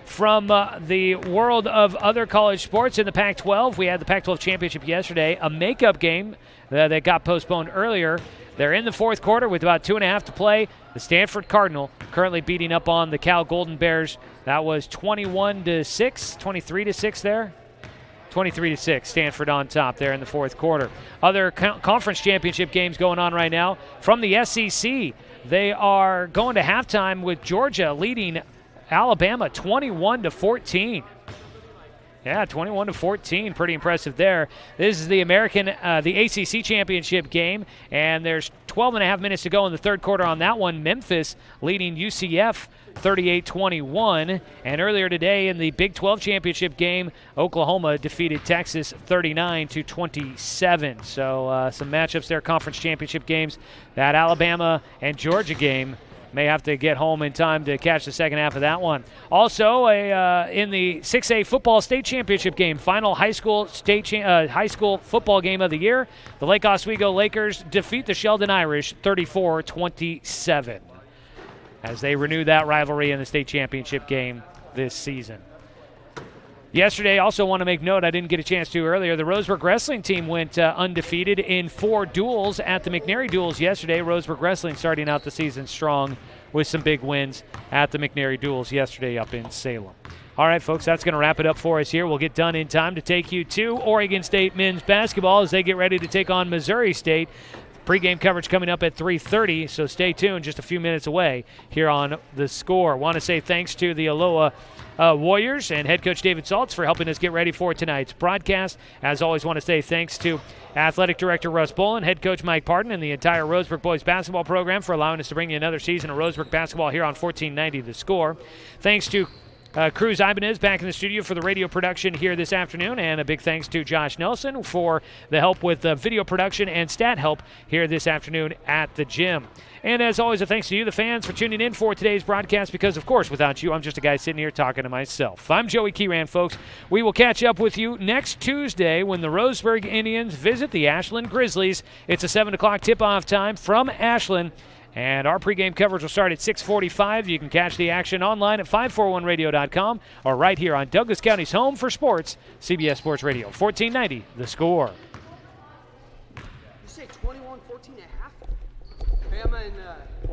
From the world of other college sports in the Pac-12, we had the Pac-12 championship yesterday, a makeup game that got postponed earlier. They're in the fourth quarter with about 2.5 to play. The Stanford Cardinal currently beating up on the Cal Golden Bears. That was 21-6, 23-6 there. 23-6, Stanford on top there in the fourth quarter. Other conference championship games going on right now. From the SEC, they are going to halftime with Georgia leading Alabama 21-14. Yeah, 21-14, pretty impressive there. This is the ACC championship game, and there's 12.5 minutes to go in the third quarter on that one. Memphis leading UCF 38-21, and earlier today in the Big 12 championship game, Oklahoma defeated Texas 39-27. So some matchups there, conference championship games. That Alabama and Georgia game may have to get home in time to catch the second half of that one. Also, in the 6A football state championship game, final high school football game of the year, the Lake Oswego Lakers defeat the Sheldon Irish 34-27 as they renew that rivalry in the state championship game this season. Yesterday, also want to make note, I didn't get a chance to earlier, the Roseburg wrestling team went undefeated in 4 duels at the McNary Duels yesterday. Roseburg wrestling starting out the season strong with some big wins at the McNary Duels yesterday up in Salem. All right, folks, that's going to wrap it up for us here. We'll get done in time to take you to Oregon State men's basketball as they get ready to take on Missouri State. Pre-game coverage coming up at 3:30, so stay tuned, just a few minutes away here on The Score. Want to say thanks to the Aloha Warriors and head coach David Saltz for helping us get ready for tonight's broadcast. As always, want to say thanks to athletic director Russ Bolin, head coach Mike Parton, and the entire Roseburg boys basketball program for allowing us to bring you another season of Roseburg basketball here on 1490 The Score. Thanks to Cruz Ibanez back in the studio for the radio production here this afternoon, and a big thanks to Josh Nelson for the help with video production and stat help here this afternoon at the gym. And as always, a thanks to you, the fans, for tuning in for today's broadcast, because, of course, without you, I'm just a guy sitting here talking to myself. I'm Joey Keyran, folks. We will catch up with you next Tuesday when the Roseburg Indians visit the Ashland Grizzlies. It's a 7 o'clock tip-off time from Ashland. And our pregame coverage will start at 6:45. You can catch the action online at 541radio.com or right here on Douglas County's home for sports, CBS Sports Radio, 1490 The Score. You say 21-14 at half? Bama and